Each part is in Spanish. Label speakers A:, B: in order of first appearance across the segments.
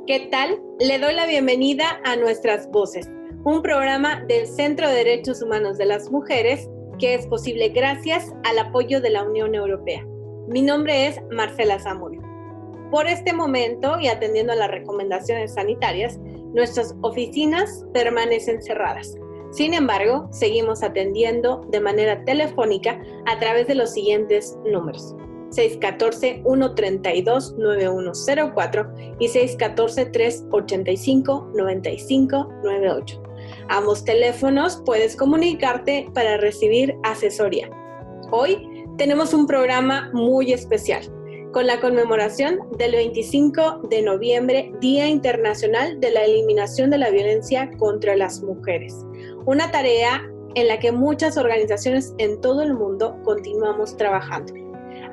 A: ¿Qué tal? Le doy la bienvenida a Nuestras Voces, un programa del Centro de Derechos Humanos de las Mujeres que es posible gracias al apoyo de la Unión Europea. Mi nombre es Marcela Zamudio. Por este momento y atendiendo a las recomendaciones sanitarias, nuestras oficinas permanecen cerradas. Sin embargo, seguimos atendiendo de manera telefónica a través de los siguientes números: 614-132-9104 y 614-385-9598. Ambos teléfonos puedes comunicarte para recibir asesoría. Hoy tenemos un programa muy especial, con la conmemoración del 25 de noviembre, Día Internacional de la Eliminación de la Violencia contra las Mujeres. Una tarea en la que muchas organizaciones en todo el mundo continuamos trabajando.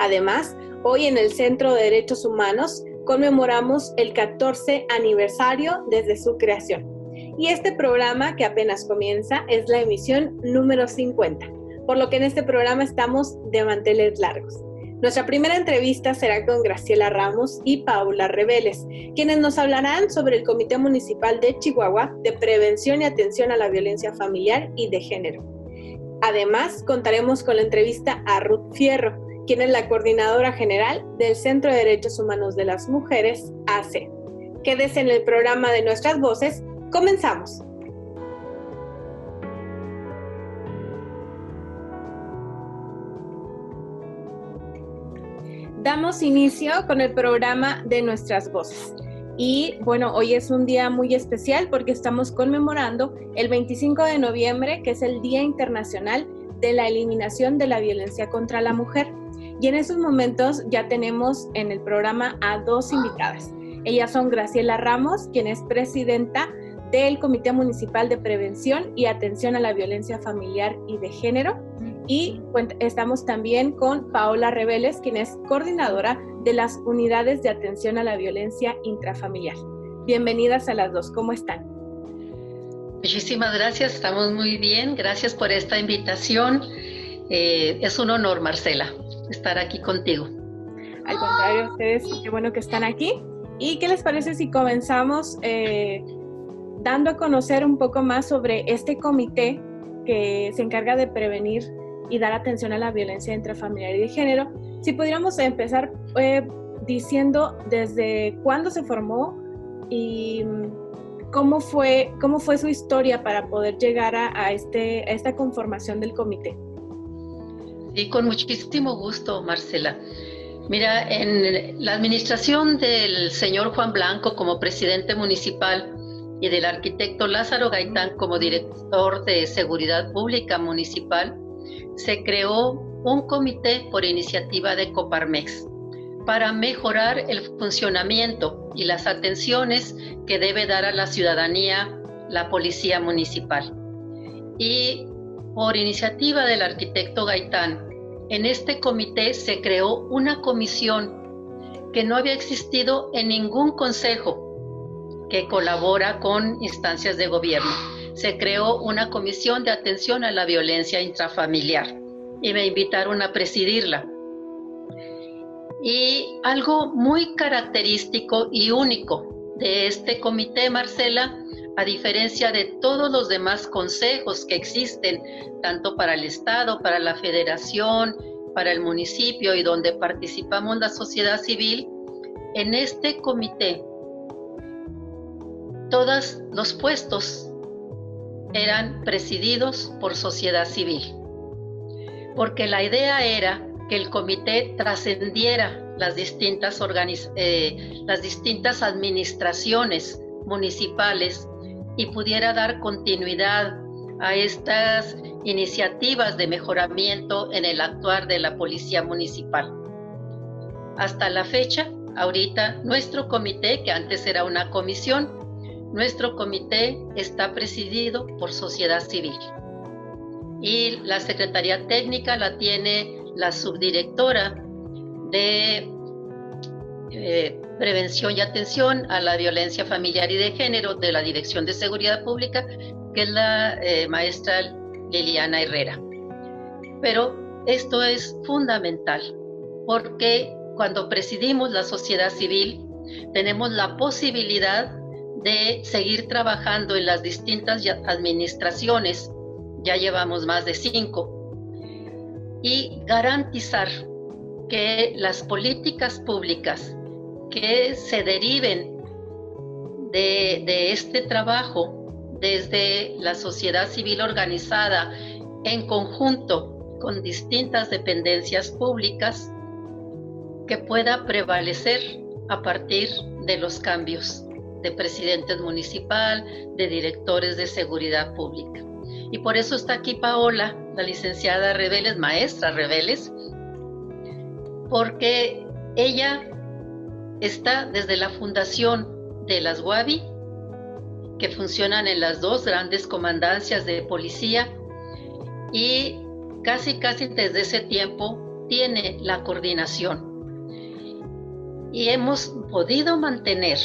A: Además, hoy en el Centro de Derechos Humanos conmemoramos el 14 aniversario desde su creación. Y este programa, que apenas comienza, es la emisión número 50, por lo que en este programa estamos de manteles largos. Nuestra primera entrevista será con Graciela Ramos y Paula Reveles, quienes nos hablarán sobre el Comité Municipal de Chihuahua de Prevención y Atención a la Violencia Familiar y de Género. Además, contaremos con la entrevista a Ruth Fierro, quien es la Coordinadora General del Centro de Derechos Humanos de las Mujeres, AC. Quédese en el programa de Nuestras Voces. ¡Comenzamos! Damos inicio con el programa de Nuestras Voces. Y bueno, hoy es un día muy especial porque estamos conmemorando el 25 de noviembre, que es el Día Internacional de la Eliminación de la Violencia contra la Mujer. Y en esos momentos ya tenemos en el programa a dos invitadas. Ellas son Graciela Ramos, quien es presidenta del Comité Municipal de Prevención y Atención a la Violencia Familiar y de Género. Y estamos también con Paola Reveles, quien es coordinadora de las unidades de atención a la violencia intrafamiliar. Bienvenidas a las dos, ¿cómo están?
B: Muchísimas gracias, estamos muy bien, gracias por esta invitación. Es un honor, Marcela, estar aquí contigo.
A: Al contrario, ustedes, qué bueno que están aquí. ¿Y qué les parece si comenzamos dando a conocer un poco más sobre este comité que se encarga de prevenir y dar atención a la violencia intrafamiliar y de género? Si pudiéramos empezar diciendo desde cuándo se formó y cómo fue su historia para poder llegar a esta conformación del comité.
B: Sí, con muchísimo gusto, Marcela. Mira, en la administración del señor Juan Blanco como presidente municipal y del arquitecto Lázaro Gaitán como director de Seguridad Pública Municipal, se creó un comité por iniciativa de Coparmex para mejorar el funcionamiento y las atenciones que debe dar a la ciudadanía la policía municipal. Y por iniciativa del arquitecto Gaitán, en este comité se creó una comisión que no había existido en ningún consejo que colabora con instancias de gobierno. Se creó una comisión de atención a la violencia intrafamiliar y me invitaron a presidirla. Y algo muy característico y único de este comité, Marcela, a diferencia de todos los demás consejos que existen, tanto para el Estado, para la Federación, para el municipio y donde participamos la sociedad civil, en este comité todos los puestos eran presididos por sociedad civil, porque la idea era que el comité trascendiera las distintas administraciones municipales y pudiera dar continuidad a estas iniciativas de mejoramiento en el actuar de la policía municipal. Hasta la fecha, ahorita nuestro comité, que antes era una comisión, nuestro comité está presidido por sociedad civil. Y la Secretaría Técnica la tiene la subdirectora de Prevención y Atención a la Violencia Familiar y de Género de la Dirección de Seguridad Pública, que es la maestra Liliana Herrera. Pero esto es fundamental, porque cuando presidimos la sociedad civil, tenemos la posibilidad de seguir trabajando en las distintas administraciones, ya llevamos más de 5, y garantizar que las políticas públicas que se deriven de este trabajo desde la sociedad civil organizada en conjunto con distintas dependencias públicas, que pueda prevalecer a partir de los cambios de presidentes municipal, de directores de seguridad pública. Y por eso está aquí Paola, la licenciada Reveles, maestra Reveles, porque ella está desde la fundación de las WABI, que funcionan en las 2 grandes comandancias de policía, y casi desde ese tiempo tiene la coordinación. Y hemos podido mantener,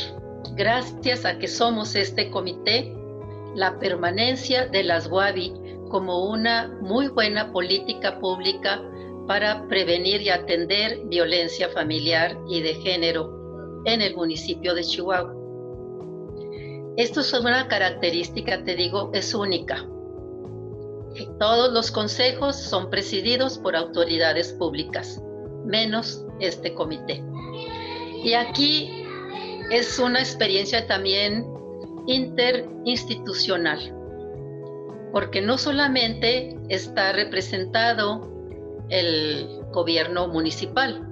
B: gracias a que somos este comité, la permanencia de las WABI como una muy buena política pública para prevenir y atender violencia familiar y de género en el municipio de Chihuahua. Esto es una característica, te digo, es única. Todos los consejos son presididos por autoridades públicas, menos este comité. Y aquí es una experiencia también interinstitucional, porque no solamente está representado el gobierno municipal,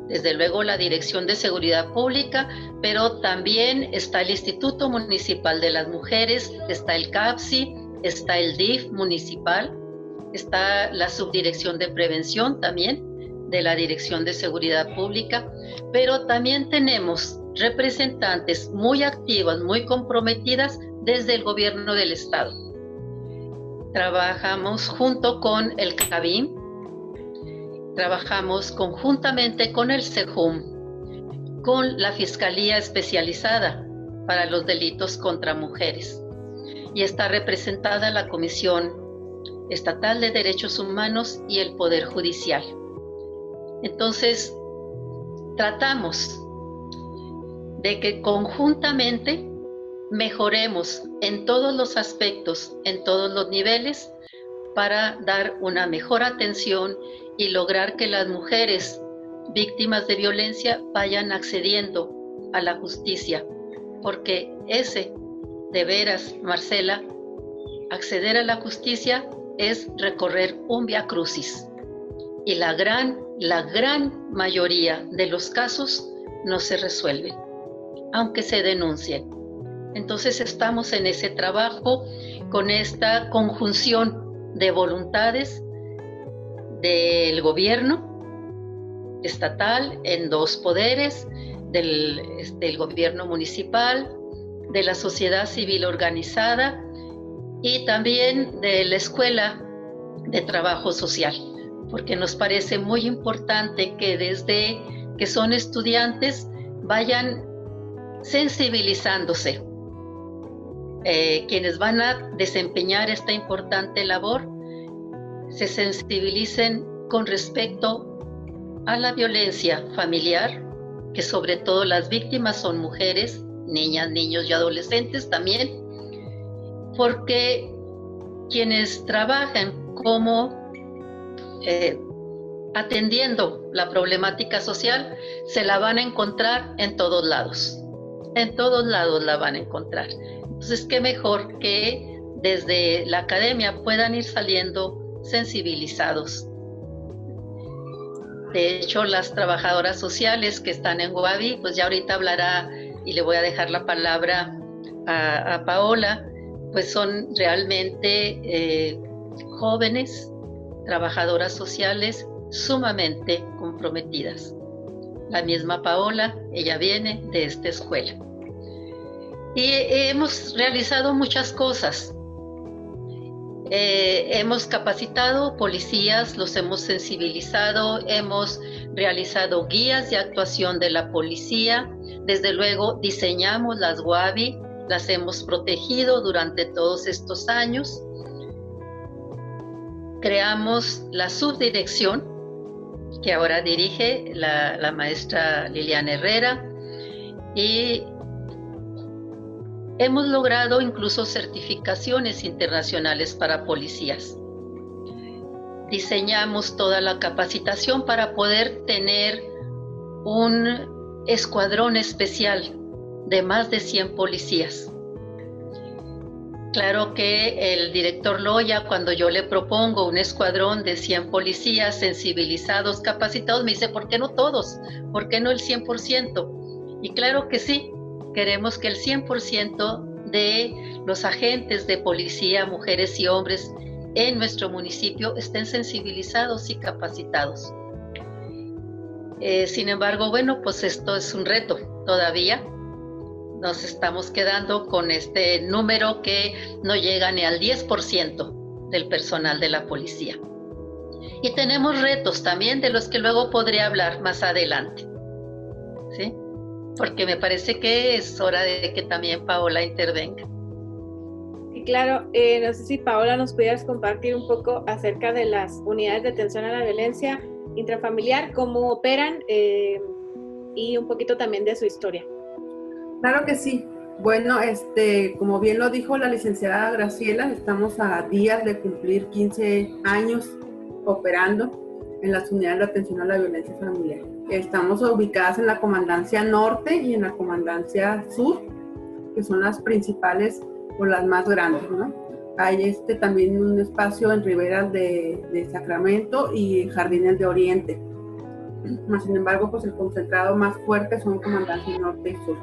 B: desde luego la Dirección de Seguridad Pública, pero también está el Instituto Municipal de las Mujeres, está el CAPSI, está el DIF municipal, está la Subdirección de Prevención también de la Dirección de Seguridad Pública, pero también tenemos representantes muy activas, muy comprometidas desde el gobierno del estado. Trabajamos junto con el CABIM, trabajamos conjuntamente con el SEJUM, con la Fiscalía Especializada para los Delitos contra Mujeres, y está representada la Comisión Estatal de Derechos Humanos y el Poder Judicial. Entonces, tratamos de que conjuntamente mejoremos en todos los aspectos, en todos los niveles, para dar una mejor atención y lograr que las mujeres víctimas de violencia vayan accediendo a la justicia, porque ese, de veras, Marcela, acceder a la justicia es recorrer un viacrucis, y la gran mayoría de los casos no se resuelven, aunque se denuncien. Entonces estamos en ese trabajo con esta conjunción de voluntades del gobierno estatal en 2 poderes, del gobierno municipal, de la sociedad civil organizada y también de la Escuela de Trabajo Social, porque nos parece muy importante que desde que son estudiantes vayan sensibilizándose. Quienes van a desempeñar esta importante labor se sensibilicen con respecto a la violencia familiar, que sobre todo las víctimas son mujeres, niñas, niños y adolescentes también, porque quienes trabajan como atendiendo la problemática social se la van a encontrar en todos lados la van a encontrar. Entonces, qué mejor que desde la academia puedan ir saliendo sensibilizados. De hecho, las trabajadoras sociales que están en WABI, pues ya ahorita hablará y le voy a dejar la palabra a Paola, pues son realmente jóvenes, trabajadoras sociales sumamente comprometidas. La misma Paola, ella viene de esta escuela. Y hemos realizado muchas cosas. Hemos capacitado policías, los hemos sensibilizado, hemos realizado guías de actuación de la policía. Desde luego diseñamos las WABI, las hemos protegido durante todos estos años. Creamos la subdirección que ahora dirige la maestra Liliana Herrera, y hemos logrado incluso certificaciones internacionales para policías. Diseñamos toda la capacitación para poder tener un escuadrón especial de más de 100 policías. Claro que el director Loya, cuando yo le propongo un escuadrón de 100 policías sensibilizados, capacitados, me dice, ¿por qué no todos? ¿Por qué no el 100%? Y claro que sí, queremos que el 100% de los agentes de policía, mujeres y hombres en nuestro municipio, estén sensibilizados y capacitados. Sin embargo, bueno, pues esto es un reto todavía. Nos estamos quedando con este número que no llega ni al 10% del personal de la policía. Y tenemos retos también de los que luego podré hablar más adelante, ¿sí? Porque me parece que es hora de que también Paola intervenga.
A: Y claro, no sé si Paola nos pudieras compartir un poco acerca de las unidades de atención a la violencia intrafamiliar, cómo operan y un poquito también de su historia.
C: Claro que sí. Bueno, como bien lo dijo la licenciada Graciela, estamos a días de cumplir 15 años operando en las unidades de atención a la violencia familiar. Estamos ubicadas en la Comandancia Norte y en la Comandancia Sur, que son las principales o las más grandes, ¿no? Hay también un espacio en Riberas de Sacramento y Jardines de Oriente. Sin embargo, pues el concentrado más fuerte son Comandancia Norte y Sur.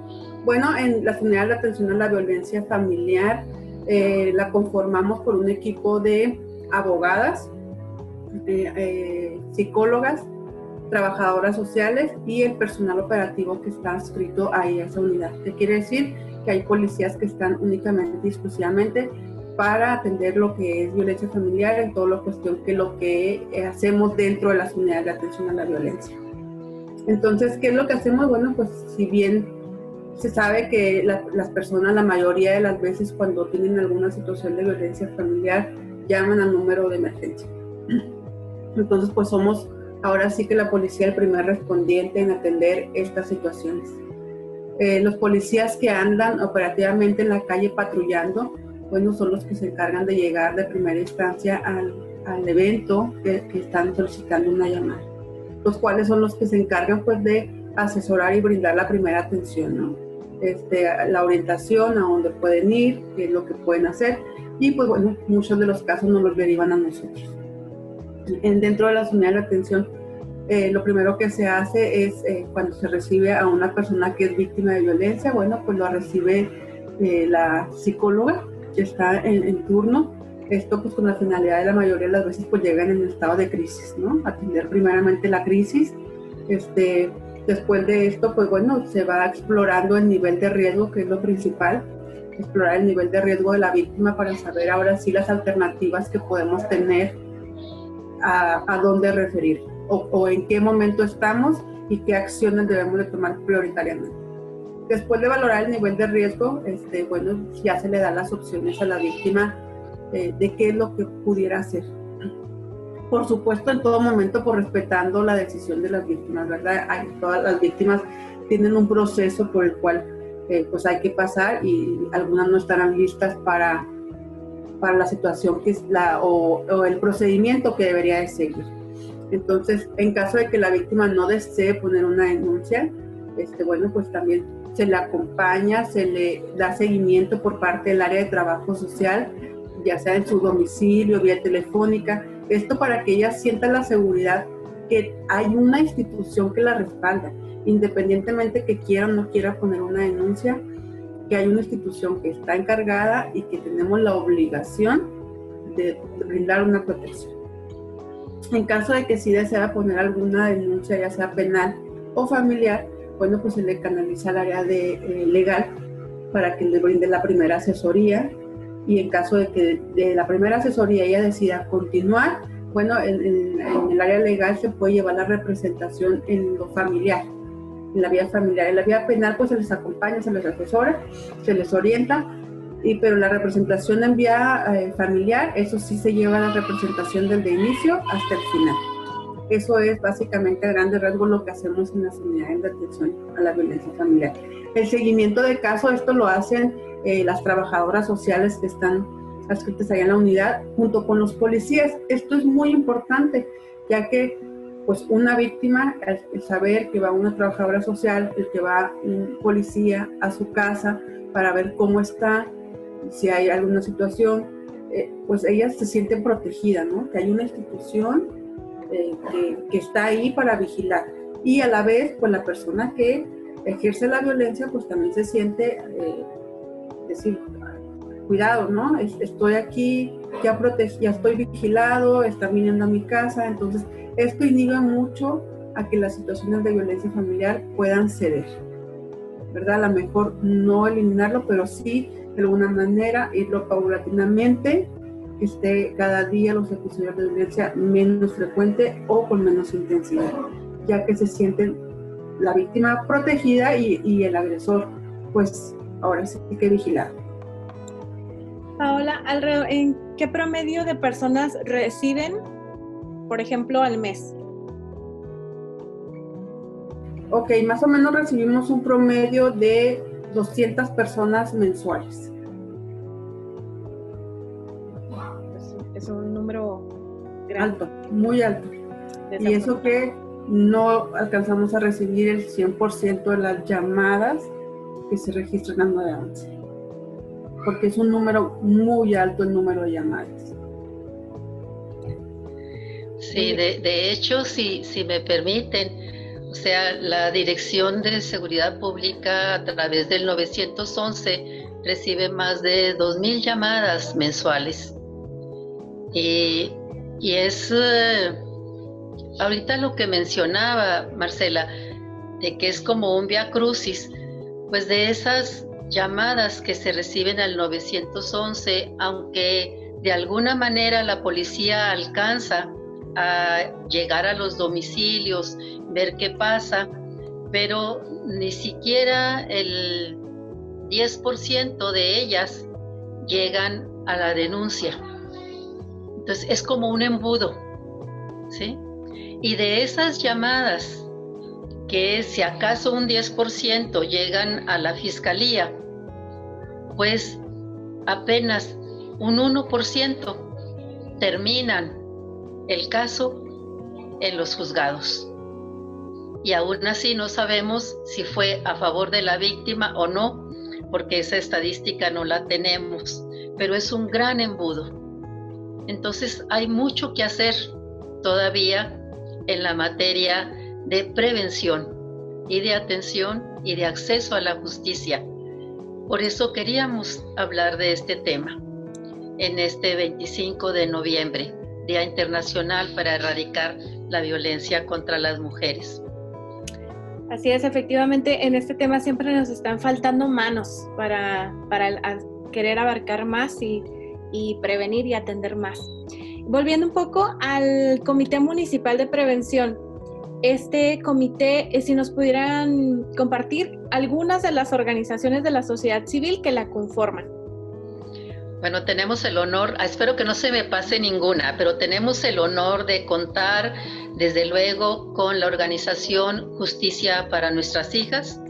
C: Bueno, en las unidades de atención a la violencia familiar la conformamos por un equipo de abogadas, psicólogas, trabajadoras sociales y el personal operativo que está adscrito ahí a esa unidad. ¿Qué quiere decir? Que hay policías que están únicamente y exclusivamente para atender lo que es violencia familiar en toda la cuestión que lo que hacemos dentro de las unidades de atención a la violencia. Entonces, ¿qué es lo que hacemos? Bueno, pues si bien se sabe que las personas, la mayoría de las veces cuando tienen alguna situación de violencia familiar, llaman al número de emergencia. Entonces, pues somos ahora sí que la policía el primer respondiente en atender estas situaciones. Los policías que andan operativamente en la calle patrullando, bueno, son los que se encargan de llegar de primera instancia al evento que están solicitando una llamada, los cuales son los que se encargan pues de asesorar y brindar la primera atención, ¿no? La orientación a dónde pueden ir, qué es lo que pueden hacer, y pues bueno, muchos de los casos nos los derivan a nosotros. Dentro de las unidades de atención, lo primero que se hace es cuando se recibe a una persona que es víctima de violencia, bueno, pues lo recibe la psicóloga que está en turno. Esto pues con la finalidad de la mayoría de las veces pues llegan en estado de crisis, ¿no? Atender primeramente la crisis. Después de esto pues bueno, se va explorando el nivel de riesgo, que es lo principal, explorar el nivel de riesgo de la víctima para saber ahora sí las alternativas que podemos tener a dónde referir o en qué momento estamos y qué acciones debemos de tomar prioritariamente. Después de valorar el nivel de riesgo, bueno, ya se le dan las opciones a la víctima de qué es lo que pudiera hacer. Por supuesto, en todo momento, por respetando la decisión de las víctimas, ¿verdad? Todas las víctimas tienen un proceso por el cual pues hay que pasar y algunas no estarán listas para la situación que es o el procedimiento que debería de seguir. Entonces, en caso de que la víctima no desee poner una denuncia, bueno, pues también se le acompaña, se le da seguimiento por parte del área de trabajo social, ya sea en su domicilio, vía telefónica. Esto para que ella sienta la seguridad que hay una institución que la respalda, independientemente que quiera o no quiera poner una denuncia, que hay una institución que está encargada y que tenemos la obligación de brindar una protección. En caso de que sí desea poner alguna denuncia, ya sea penal o familiar, bueno, pues se le canaliza al área legal para que le brinde la primera asesoría, y en caso de que de la primera asesoría ella decida continuar, bueno, en el área legal se puede llevar la representación en lo familiar, en la vía familiar. En la vía penal pues se les acompaña, se les asesora, se les orienta, pero la representación en vía familiar, eso sí se lleva la representación desde inicio hasta el final. Eso es básicamente a grandes rasgos lo que hacemos en las unidades de atención a la violencia familiar. El seguimiento de caso, esto lo hacen las trabajadoras sociales que están adscritas allá en la unidad, junto con los policías. Esto es muy importante, ya que pues una víctima, el saber que va una trabajadora social, el que va un policía a su casa para ver cómo está, si hay alguna situación, pues ella se siente protegida, ¿no? Que hay una institución que está ahí para vigilar. Y a la vez, pues la persona que ejerce la violencia, pues también se siente, decir, cuidado, ¿no? Estoy aquí, ya estoy vigilado, están viniendo a mi casa. Entonces, esto inhibe mucho a que las situaciones de violencia familiar puedan ceder, ¿verdad? A lo mejor no eliminarlo, pero sí, de alguna manera, irlo paulatinamente, que esté cada día los episodios de violencia menos frecuente o con menos intensidad, ya que se sienten la víctima protegida y el agresor, pues ahora sí que vigilado.
A: Paola, ¿en qué promedio de personas reciben, por ejemplo, al mes?
C: Ok, más o menos recibimos un promedio de 200 personas mensuales.
A: Es un número grande.
C: Alto, muy alto. Y eso que no alcanzamos a recibir el 100% de las llamadas que se registran en 911, porque es un número muy alto el número de llamadas.
B: Sí, de hecho, si me permiten, o sea, la Dirección de Seguridad Pública a través del 911 recibe más de 2,000 llamadas mensuales. Y es ahorita lo que mencionaba Marcela, de que es como un vía crucis, pues de esas llamadas que se reciben al 911, aunque de alguna manera la policía alcanza a llegar a los domicilios, ver qué pasa, pero ni siquiera el 10% de ellas llegan a la denuncia. Entonces es como un embudo, ¿sí? Y de esas llamadas, que si acaso un 10% llegan a la fiscalía, pues apenas un 1% terminan el caso en los juzgados. Y aún así no sabemos si fue a favor de la víctima o no, porque esa estadística no la tenemos, pero es un gran embudo. Entonces hay mucho que hacer todavía en la materia de prevención y de atención y de acceso a la justicia. Por eso queríamos hablar de este tema en este 25 de noviembre, Día Internacional para Erradicar la Violencia contra las Mujeres.
A: Así es, efectivamente, en este tema siempre nos están faltando manos para querer abarcar más y prevenir y atender más. Volviendo un poco al Comité Municipal de Prevención, este comité, si nos pudieran compartir algunas de las organizaciones de la sociedad civil que la conforman.
B: Bueno, tenemos el honor, espero que no se me pase ninguna, pero tenemos el honor de contar, desde luego, con la organización Justicia para Nuestras Hijas,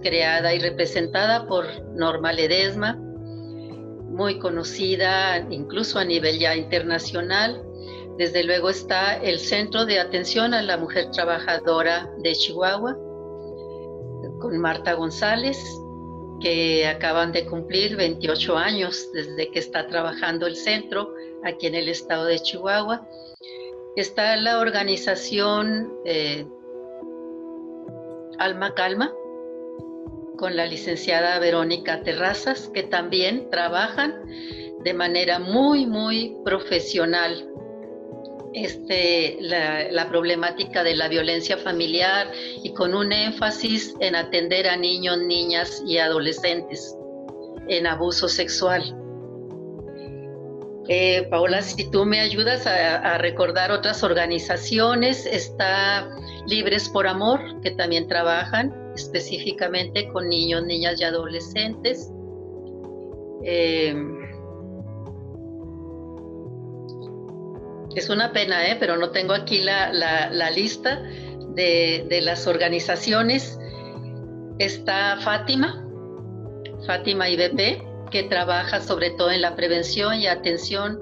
B: creada y representada por Norma Ledesma, muy conocida incluso a nivel ya internacional. Desde luego está el Centro de Atención a la Mujer Trabajadora de Chihuahua, con Marta González, que acaban de cumplir 28 años desde que está trabajando el centro aquí en el estado de Chihuahua. Está la organización Alma Calma, con la licenciada Verónica Terrazas, que también trabajan de manera muy, muy profesional la problemática de la violencia familiar y con un énfasis en atender a niños, niñas y adolescentes en abuso sexual. Paola, si tú me ayudas a recordar otras organizaciones, está Libres por Amor, que también trabajan específicamente con niños, niñas y adolescentes. Es una pena, pero no tengo aquí la lista de las organizaciones. Está Fátima IBP, que trabaja sobre todo en la prevención y atención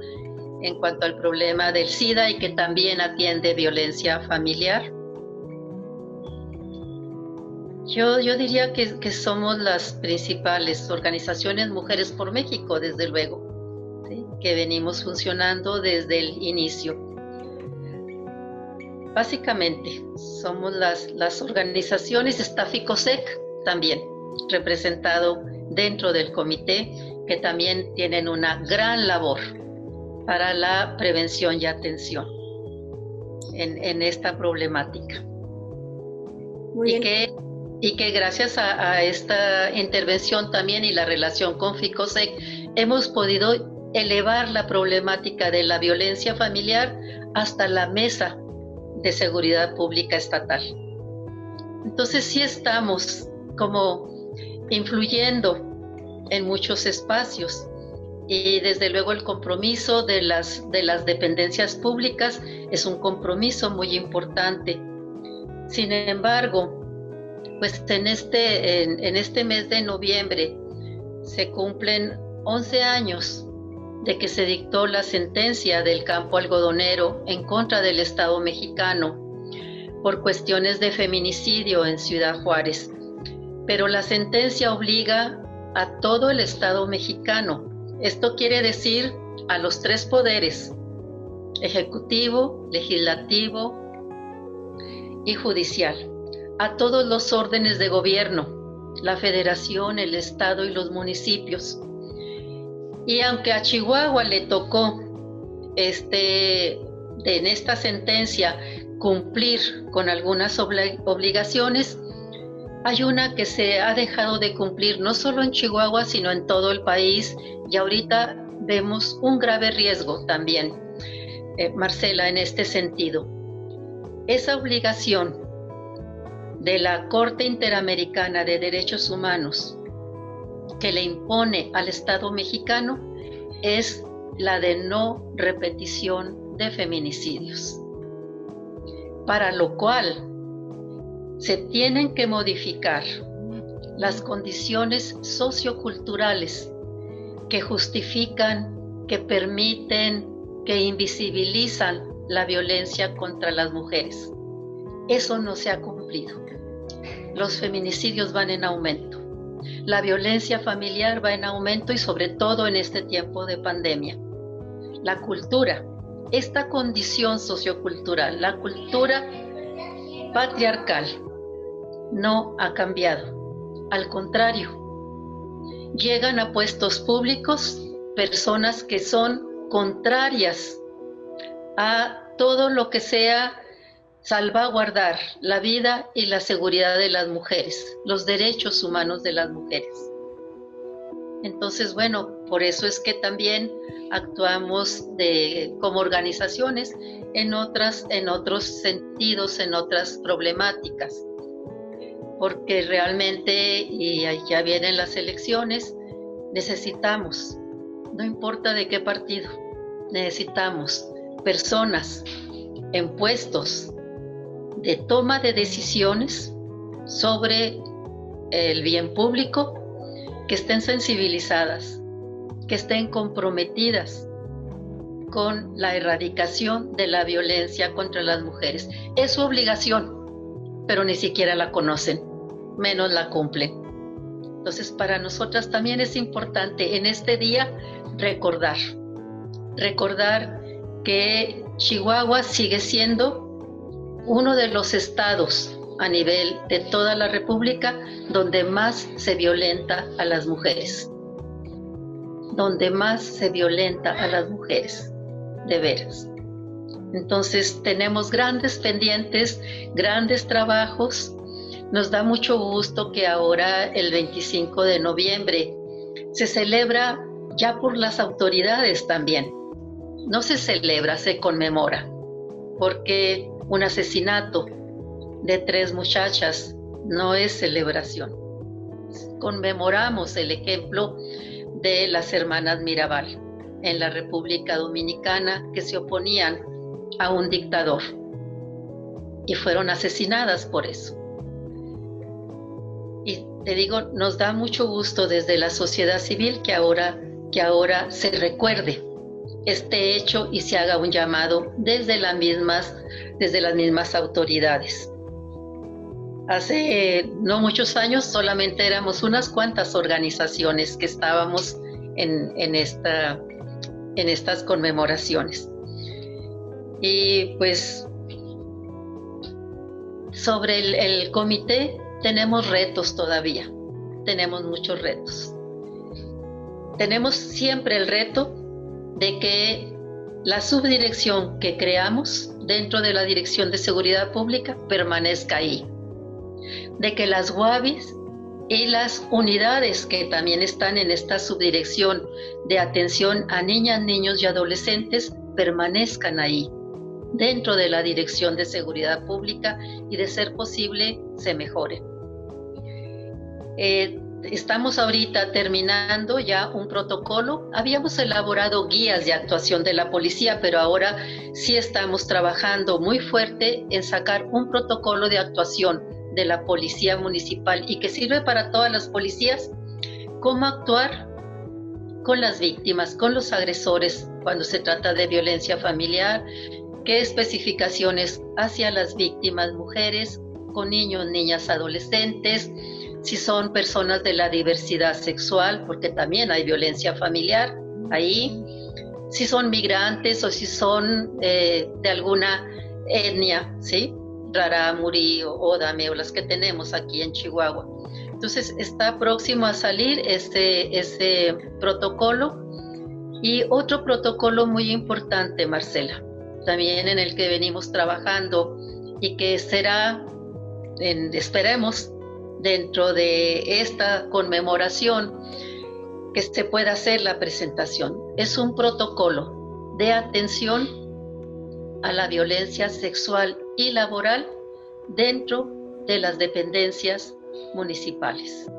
B: en cuanto al problema del SIDA y que también atiende violencia familiar. Yo diría que somos las principales organizaciones Mujeres por México, desde luego, ¿sí? Que venimos funcionando desde el inicio. Básicamente, somos las organizaciones, está FICOSEC también, representado dentro del comité, que también tienen una gran labor para la prevención y atención en esta problemática.
A: Muy bien.
B: Y que gracias a esta intervención también y la relación con FICOSEC hemos podido elevar la problemática de la violencia familiar hasta la Mesa de Seguridad Pública Estatal. Entonces sí estamos como influyendo en muchos espacios y desde luego el compromiso de las dependencias públicas es un compromiso muy importante. Sin embargo, pues en este mes de noviembre se cumplen 11 años de que se dictó la sentencia del campo algodonero en contra del Estado mexicano por cuestiones de feminicidio en Ciudad Juárez. Pero la sentencia obliga a todo el Estado mexicano. Esto quiere decir a los 3 poderes, ejecutivo, legislativo y judicial, a todos los órdenes de gobierno, la federación, el estado y los municipios. Y aunque a Chihuahua le tocó en esta sentencia cumplir con algunas obligaciones, hay una que se ha dejado de cumplir no solo en Chihuahua, sino en todo el país, y ahorita vemos un grave riesgo también, Marcela, en este sentido. Esa obligación de la Corte Interamericana de Derechos Humanos que le impone al Estado mexicano es la de no repetición de feminicidios, para lo cual se tienen que modificar las condiciones socioculturales que justifican, que permiten, que invisibilizan la violencia contra las mujeres. Eso no se ha cumplido. Los feminicidios van en aumento. La violencia familiar va en aumento y sobre todo en este tiempo de pandemia. La cultura, esta condición sociocultural, la cultura patriarcal, no ha cambiado. Al contrario, llegan a puestos públicos personas que son contrarias a todo lo que sea salvaguardar la vida y la seguridad de las mujeres, los derechos humanos de las mujeres. Entonces, bueno, por eso es que también actuamos como organizaciones en otros sentidos, en otras problemáticas, porque realmente, y ya vienen las elecciones, necesitamos, no importa de qué partido, necesitamos personas en puestos de toma de decisiones sobre el bien público, que estén sensibilizadas, que estén comprometidas con la erradicación de la violencia contra las mujeres. Es su obligación, pero ni siquiera la conocen, menos la cumplen. Entonces, para nosotras también es importante en este día recordar que Chihuahua sigue siendo uno de los estados a nivel de toda la República donde más se violenta a las mujeres. Donde más se violenta a las mujeres, de veras. Entonces tenemos grandes pendientes, grandes trabajos. Nos da mucho gusto que ahora el 25 de noviembre se celebra ya por las autoridades también. No se celebra, se conmemora, porque un asesinato de 3 muchachas no es celebración. Conmemoramos el ejemplo de las hermanas Mirabal en la República Dominicana, que se oponían a un dictador y fueron asesinadas por eso. Y te digo, nos da mucho gusto desde la sociedad civil que ahora se recuerde este hecho y se haga un llamado desde las mismas autoridades. Hace no muchos años solamente éramos unas cuantas organizaciones que estábamos en estas conmemoraciones. Y pues sobre el comité tenemos retos todavía, tenemos muchos retos. Tenemos siempre el reto de que la subdirección que creamos dentro de la Dirección de Seguridad Pública permanezca ahí, de que las UABIs y las unidades que también están en esta subdirección de atención a niñas, niños y adolescentes permanezcan ahí, dentro de la Dirección de Seguridad Pública y de ser posible se mejoren. Estamos ahorita terminando ya un protocolo. Habíamos elaborado guías de actuación de la policía, pero ahora sí estamos trabajando muy fuerte en sacar un protocolo de actuación de la policía municipal y que sirve para todas las policías, cómo actuar con las víctimas, con los agresores cuando se trata de violencia familiar, qué especificaciones hacia las víctimas mujeres, con niños, niñas, adolescentes, si son personas de la diversidad sexual, porque también hay violencia familiar ahí, si son migrantes o si son de alguna etnia, ¿sí? Rarámuri o Ódame o las que tenemos aquí en Chihuahua. Entonces está próximo a salir ese protocolo y otro protocolo muy importante, Marcela, también en el que venimos trabajando y que será, esperemos, dentro de esta conmemoración que se pueda hacer la presentación. Es un protocolo de atención a la violencia sexual y laboral dentro de las dependencias municipales.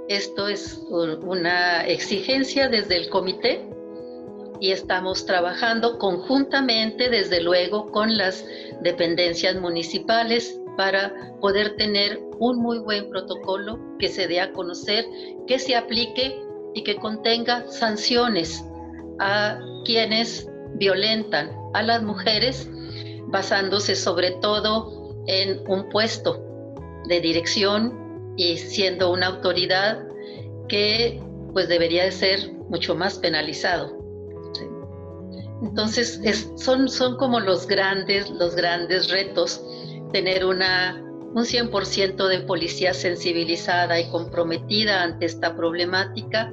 B: Esto es una exigencia desde el comité y estamos trabajando conjuntamente, desde luego, con las dependencias municipales para poder tener un muy buen protocolo que se dé a conocer, que se aplique y que contenga sanciones a quienes violentan a las mujeres, basándose sobre todo en un puesto de dirección y siendo una autoridad que pues debería de ser mucho más penalizado. ¿Sí? Entonces son como los grandes retos, tener un 100% de policía sensibilizada y comprometida ante esta problemática,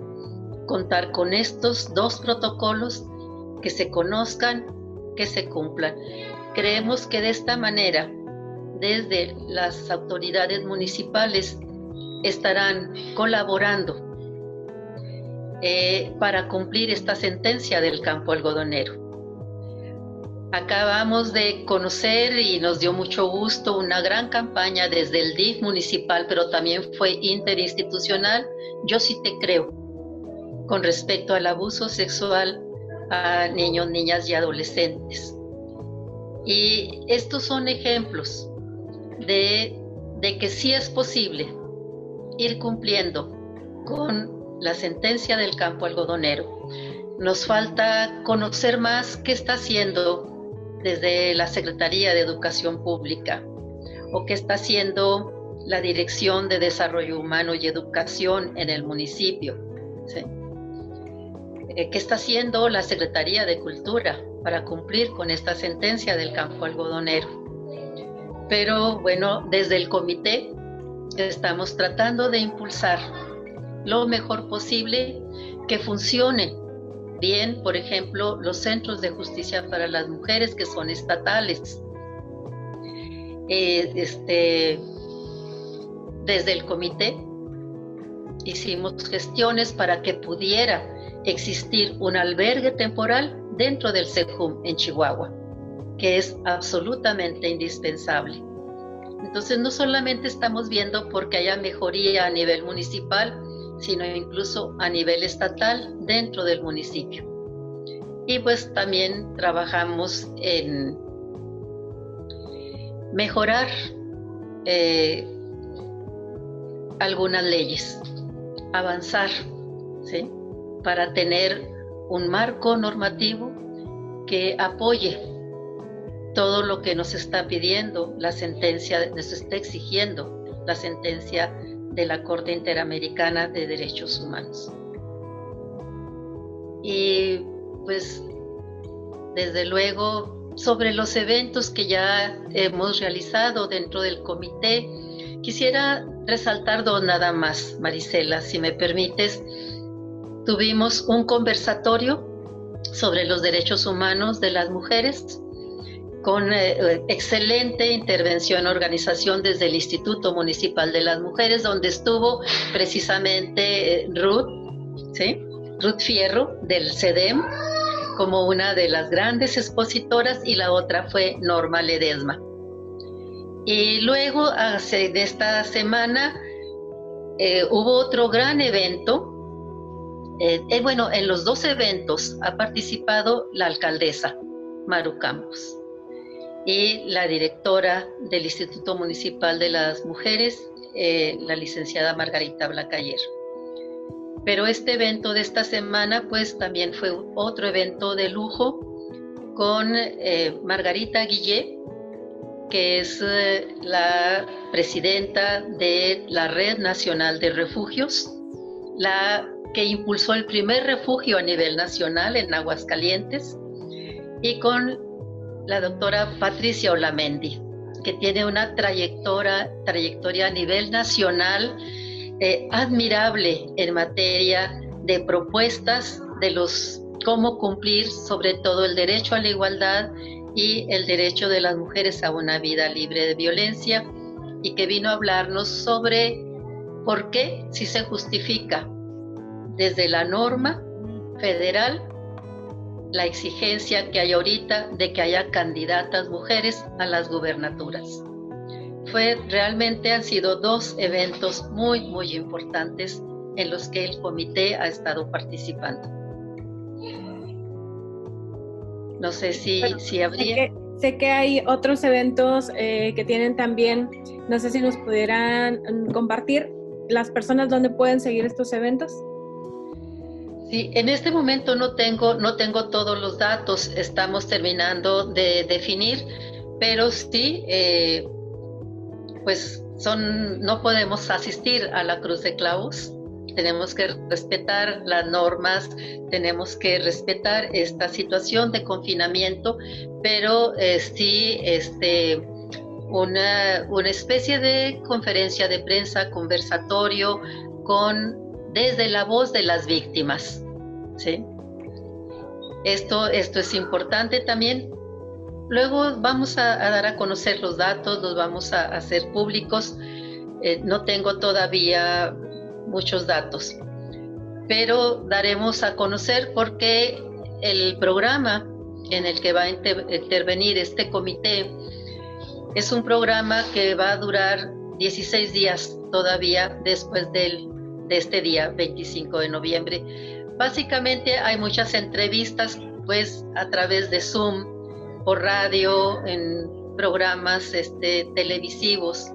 B: contar con estos dos protocolos, que se conozcan, que se cumplan. Creemos que de esta manera, desde las autoridades municipales, estarán colaborando para cumplir esta sentencia del campo algodonero. Acabamos de conocer y nos dio mucho gusto una gran campaña desde el DIF municipal, pero también fue interinstitucional, Yo sí te creo, con respecto al abuso sexual a niños, niñas y adolescentes. Y estos son ejemplos de que sí es posible ir cumpliendo con la sentencia del campo algodonero. Nos falta conocer más qué está haciendo desde la Secretaría de Educación Pública o qué está haciendo la Dirección de Desarrollo Humano y Educación en el municipio, ¿sí? ¿Qué está haciendo la Secretaría de Cultura para cumplir con esta sentencia del campo algodonero? Pero bueno, desde el comité estamos tratando de impulsar lo mejor posible que funcione bien, por ejemplo, los centros de justicia para las mujeres que son estatales. Desde el comité hicimos gestiones para que pudiera existir un albergue temporal dentro del CEJUM en Chihuahua, que es absolutamente indispensable. Entonces no solamente estamos viendo porque haya mejoría a nivel municipal, sino incluso a nivel estatal dentro del municipio. Y pues también trabajamos en mejorar algunas leyes, avanzar, ¿sí?, para tener un marco normativo que apoye todo lo que nos está pidiendo la sentencia, nos está exigiendo la sentencia de la Corte Interamericana de Derechos Humanos. Y pues desde luego sobre los eventos que ya hemos realizado dentro del comité, quisiera resaltar dos nada más, Marisela, si me permites. Tuvimos un conversatorio sobre los derechos humanos de las mujeres con excelente intervención, organización desde el Instituto Municipal de las Mujeres, donde estuvo precisamente Ruth, ¿sí?, Ruth Fierro del CEDEM, como una de las grandes expositoras, y la otra fue Norma Ledesma. Y luego, de esta semana, hubo otro gran evento. Bueno, en los dos eventos ha participado la alcaldesa, Maru Campos, y la directora del Instituto Municipal de las Mujeres, la licenciada Margarita Blacayer. Pero este evento de esta semana, pues también fue otro evento de lujo con Margarita Guillé, que es la presidenta de la Red Nacional de Refugios, la que impulsó el primer refugio a nivel nacional en Aguascalientes, y con la doctora Patricia Olamendi, que tiene una trayectoria a nivel nacional admirable en materia de propuestas de cómo cumplir sobre todo el derecho a la igualdad y el derecho de las mujeres a una vida libre de violencia, y que vino a hablarnos sobre por qué, si se justifica desde la norma federal, la exigencia que hay ahorita de que haya candidatas mujeres a las gubernaturas. Realmente han sido dos eventos muy, muy importantes en los que el comité ha estado participando. No sé si habría...
A: Sé que hay otros eventos que tienen también, no sé si nos pudieran compartir las personas donde pueden seguir estos eventos.
B: Sí, en este momento no tengo todos los datos, estamos terminando de definir, pero sí, pues no podemos asistir a la Cruz de Clavos, tenemos que respetar las normas, tenemos que respetar esta situación de confinamiento, pero sí una especie de conferencia de prensa, conversatorio desde la voz de las víctimas, ¿sí? Esto es importante también. Luego vamos a dar a conocer los datos, los vamos a hacer públicos. No tengo todavía muchos datos, pero daremos a conocer porque el programa en el que va a intervenir este comité es un programa que va a durar 16 días todavía después de este día 25 de noviembre. Básicamente hay muchas entrevistas pues a través de Zoom, por radio, en programas televisivos,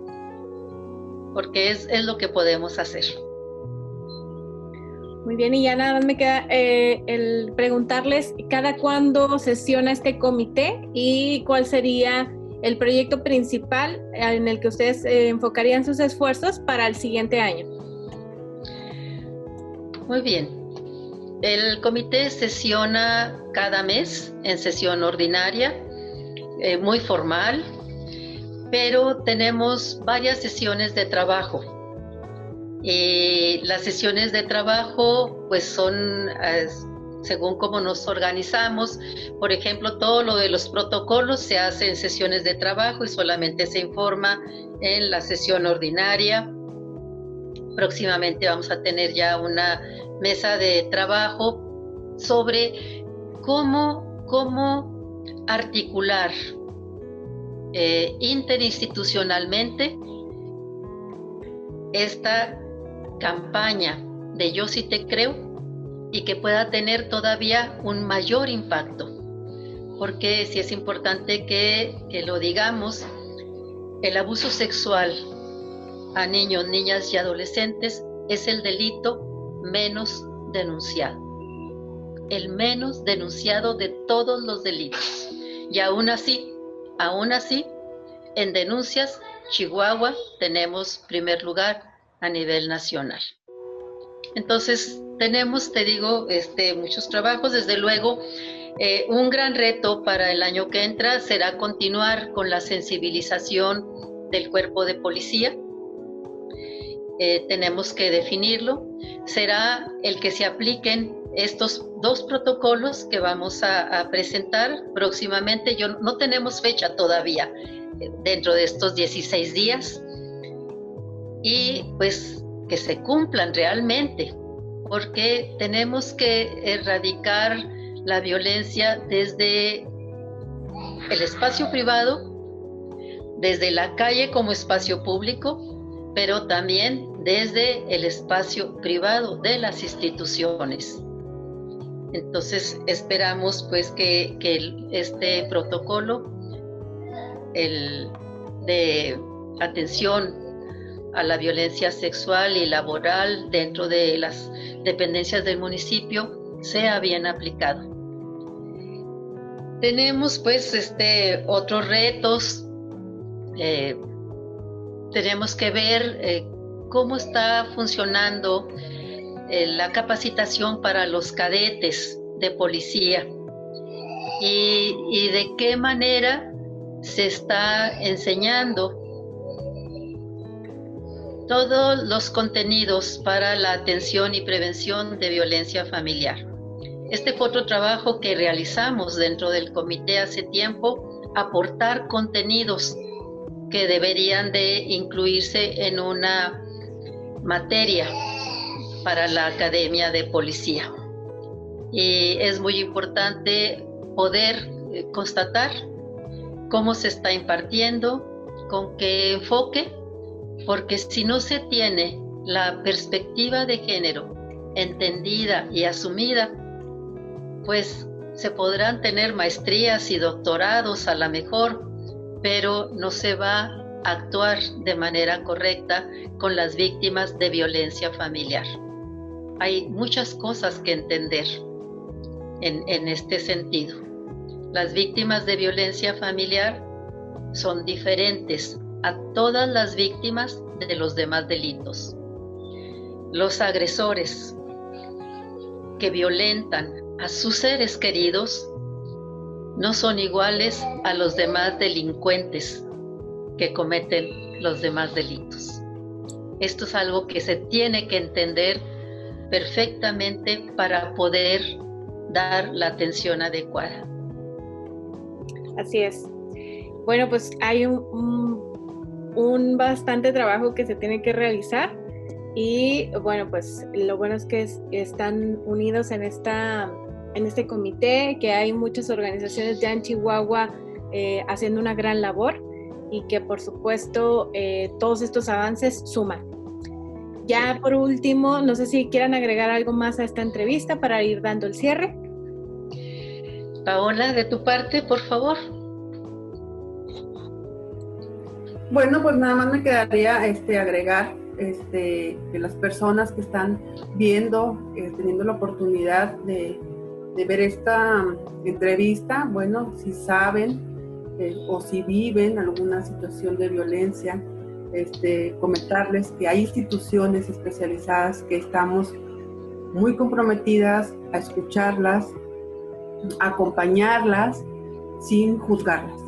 B: porque es lo que podemos hacer.
A: Muy bien, y ya nada más me queda el preguntarles cada cuándo sesiona este comité y cuál sería el proyecto principal en el que ustedes enfocarían sus esfuerzos para el siguiente año.
B: Muy bien. El comité sesiona cada mes en sesión ordinaria, muy formal, pero tenemos varias sesiones de trabajo. Las sesiones de trabajo pues son según cómo nos organizamos. Por ejemplo, todo lo de los protocolos se hace en sesiones de trabajo y solamente se informa en la sesión ordinaria. Próximamente vamos a tener ya una mesa de trabajo sobre cómo articular interinstitucionalmente esta campaña de Yo sí te creo y que pueda tener todavía un mayor impacto. Porque sí es importante que lo digamos, el abuso sexual a niños, niñas y adolescentes es el delito menos denunciado. El menos denunciado de todos los delitos. Y aún así, en denuncias, Chihuahua tenemos primer lugar a nivel nacional. Entonces, tenemos, te digo, muchos trabajos. Desde luego, un gran reto para el año que entra será continuar con la sensibilización del cuerpo de policía. Tenemos que definirlo. Será el que se apliquen estos 2 protocolos que vamos a presentar próximamente. No tenemos fecha todavía dentro de estos 16 días. Y pues que se cumplan realmente, porque tenemos que erradicar la violencia desde el espacio privado, desde la calle como espacio público, pero también desde el espacio privado de las instituciones. Entonces esperamos pues que este protocolo, el de atención a la violencia sexual y laboral dentro de las dependencias del municipio, sea bien aplicado. Tenemos pues otros retos. Tenemos que ver cómo está funcionando la capacitación para los cadetes de policía y de qué manera se está enseñando todos los contenidos para la atención y prevención de violencia familiar. Este fue otro trabajo que realizamos dentro del comité hace tiempo, aportar contenidos que deberían de incluirse en una materia para la Academia de Policía. Y es muy importante poder constatar cómo se está impartiendo, con qué enfoque, porque si no se tiene la perspectiva de género entendida y asumida, pues se podrán tener maestrías y doctorados a lo mejor, pero no se va a actuar de manera correcta con las víctimas de violencia familiar. Hay muchas cosas que entender en este sentido. Las víctimas de violencia familiar son diferentes a todas las víctimas de los demás delitos. Los agresores que violentan a sus seres queridos no son iguales a los demás delincuentes que cometen los demás delitos. Esto es algo que se tiene que entender perfectamente para poder dar la atención adecuada.
A: Así es. Bueno, pues hay un bastante trabajo que se tiene que realizar y bueno, pues lo bueno es que están unidos en este comité, que hay muchas organizaciones ya en Chihuahua haciendo una gran labor y que por supuesto todos estos avances suman. Ya por último, no sé si quieran agregar algo más a esta entrevista para ir dando el cierre.
B: Paola, de tu parte, por favor.
C: Bueno, pues nada más me quedaría agregar que las personas que están viendo, teniendo la oportunidad de ver esta entrevista, bueno, si saben o si viven alguna situación de violencia, comentarles que hay instituciones especializadas que estamos muy comprometidas a escucharlas, a acompañarlas sin juzgarlas.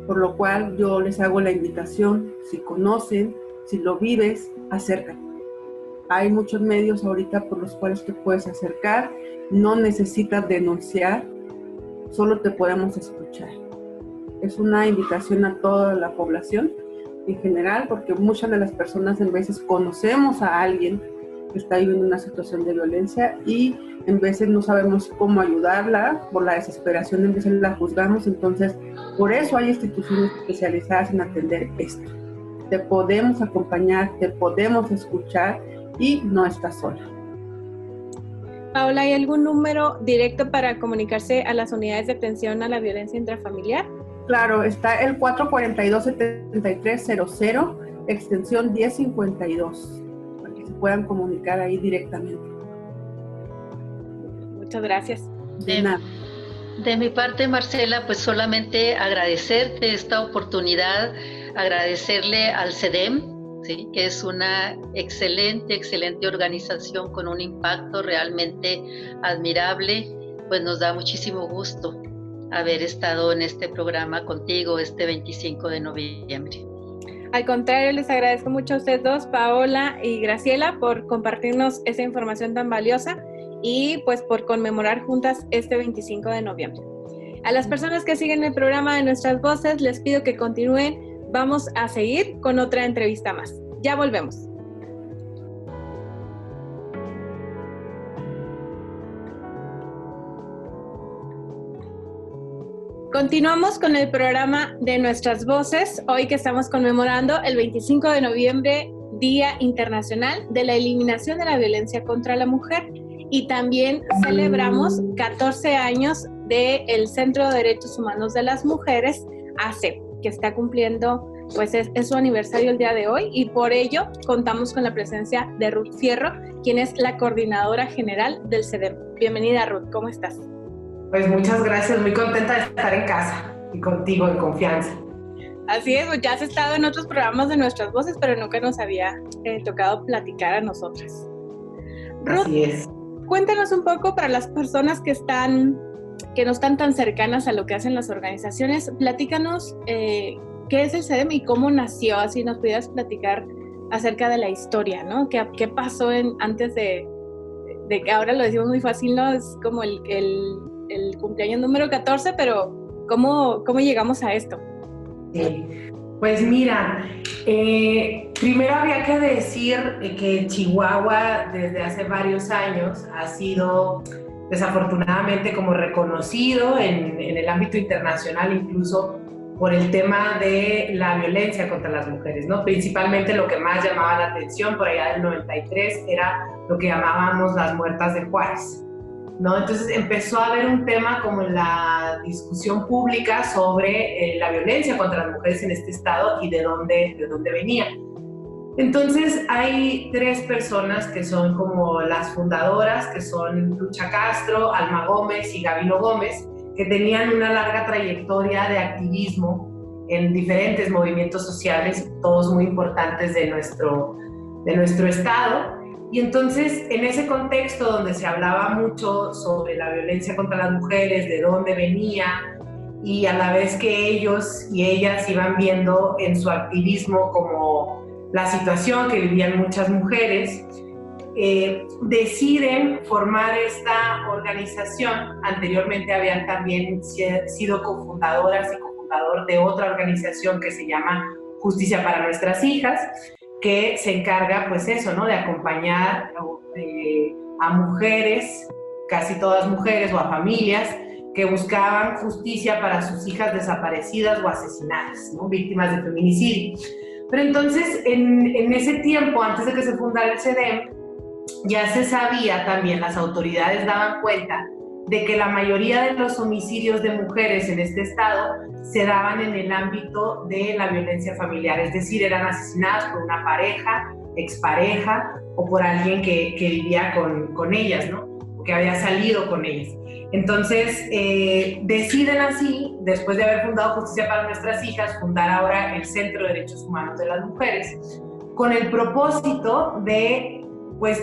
C: Por lo cual yo les hago la invitación, si conocen, si lo vives, acércate. Hay muchos medios ahorita por los cuales te puedes acercar, no necesitas denunciar, solo te podemos escuchar. Es una invitación a toda la población en general, porque muchas de las personas en veces conocemos a alguien que está viviendo una situación de violencia y en veces no sabemos cómo ayudarla, por la desesperación en veces la juzgamos, entonces por eso hay instituciones especializadas en atender esto. Te podemos acompañar, te podemos escuchar y no estás sola.
A: Paola, ¿hay algún número directo para comunicarse a las unidades de atención a la violencia intrafamiliar?
C: Claro, está el 442-7300, extensión 1052, para que se puedan comunicar ahí directamente.
A: Muchas gracias.
C: De nada.
B: De mi parte, Marcela, pues solamente agradecerte esta oportunidad, agradecerle al CEDEM, ¿sí? Que es una excelente organización con un impacto realmente admirable. Pues nos da muchísimo gusto haber estado en este programa contigo este 25 de noviembre.
A: Al contrario, les agradezco mucho a ustedes dos, Paola y Graciela, por compartirnos esa información tan valiosa y pues por conmemorar juntas este 25 de noviembre. A las personas que siguen el programa de Nuestras Voces, les pido que continúen. Vamos a seguir con otra entrevista más. Ya volvemos. Continuamos con el programa de Nuestras Voces, hoy que estamos conmemorando el 25 de noviembre, Día Internacional de la Eliminación de la Violencia contra la Mujer, y también celebramos 14 años del Centro de Derechos Humanos de las Mujeres, ACE, que está cumpliendo, pues es su aniversario el día de hoy, y por ello contamos con la presencia de Ruth Fierro, quien es la coordinadora general del CEDEM. Bienvenida, Ruth, ¿cómo estás?
D: Pues muchas gracias, muy contenta de estar en casa y contigo en confianza.
A: Así es, ya has estado en otros programas de Nuestras Voces, pero nunca nos había tocado platicar a nosotras. Ruth,
D: así es.
A: Cuéntanos un poco para las personas que no están tan cercanas a lo que hacen las organizaciones, platícanos qué es el CEDEM y cómo nació, así nos pudieras platicar acerca de la historia, ¿no? ¿Qué pasó antes de que ahora lo decimos muy fácil, ¿no? Es como el cumpleaños número 14, pero ¿cómo llegamos a esto?
D: Sí. Pues mira, primero había que decir que Chihuahua desde hace varios años ha sido desafortunadamente como reconocido en el ámbito internacional, incluso por el tema de la violencia contra las mujeres, ¿no? Principalmente lo que más llamaba la atención por allá del 93 era lo que llamábamos las muertas de Juárez, ¿no? Entonces empezó a haber un tema como en la discusión pública sobre la violencia contra las mujeres en este estado y de dónde venía. Entonces hay 3 personas que son como las fundadoras, que son Lucha Castro, Alma Gómez y Gabino Gómez, que tenían una larga trayectoria de activismo en diferentes movimientos sociales, todos muy importantes de nuestro estado. Y entonces, en ese contexto donde se hablaba mucho sobre la violencia contra las mujeres, de dónde venía, y a la vez que ellos y ellas iban viendo en su activismo como la situación que vivían muchas mujeres, deciden formar esta organización. Anteriormente habían también sido cofundadoras y cofundador de otra organización que se llama Justicia para Nuestras Hijas, que se encarga, pues eso, ¿no?, de acompañar a mujeres, casi todas mujeres, o a familias que buscaban justicia para sus hijas desaparecidas o asesinadas, ¿no?, víctimas de feminicidio. Pero entonces, en ese tiempo, antes de que se fundara el CEDEM, ya se sabía también, las autoridades daban cuenta de que la mayoría de los homicidios de mujeres en este estado se daban en el ámbito de la violencia familiar, es decir, eran asesinadas por una pareja, expareja o por alguien que vivía con ellas, ¿no?, o que había salido con ellas. Entonces deciden así, después de haber fundado Justicia para Nuestras Hijas, fundar ahora el Centro de Derechos Humanos de las Mujeres, con el propósito de, pues,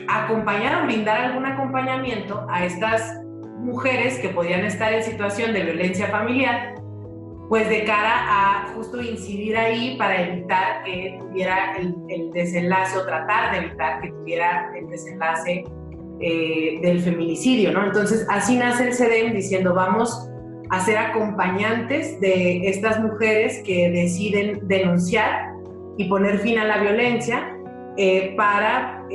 D: acompañar o brindar algún acompañamiento a estas mujeres que podían estar en situación de violencia familiar, pues de cara a justo incidir ahí para evitar que tuviera el desenlace, o tratar de evitar que tuviera el desenlace del feminicidio, ¿no? Entonces así nace el CEDEM, diciendo vamos a ser acompañantes de estas mujeres que deciden denunciar y poner fin a la violencia, para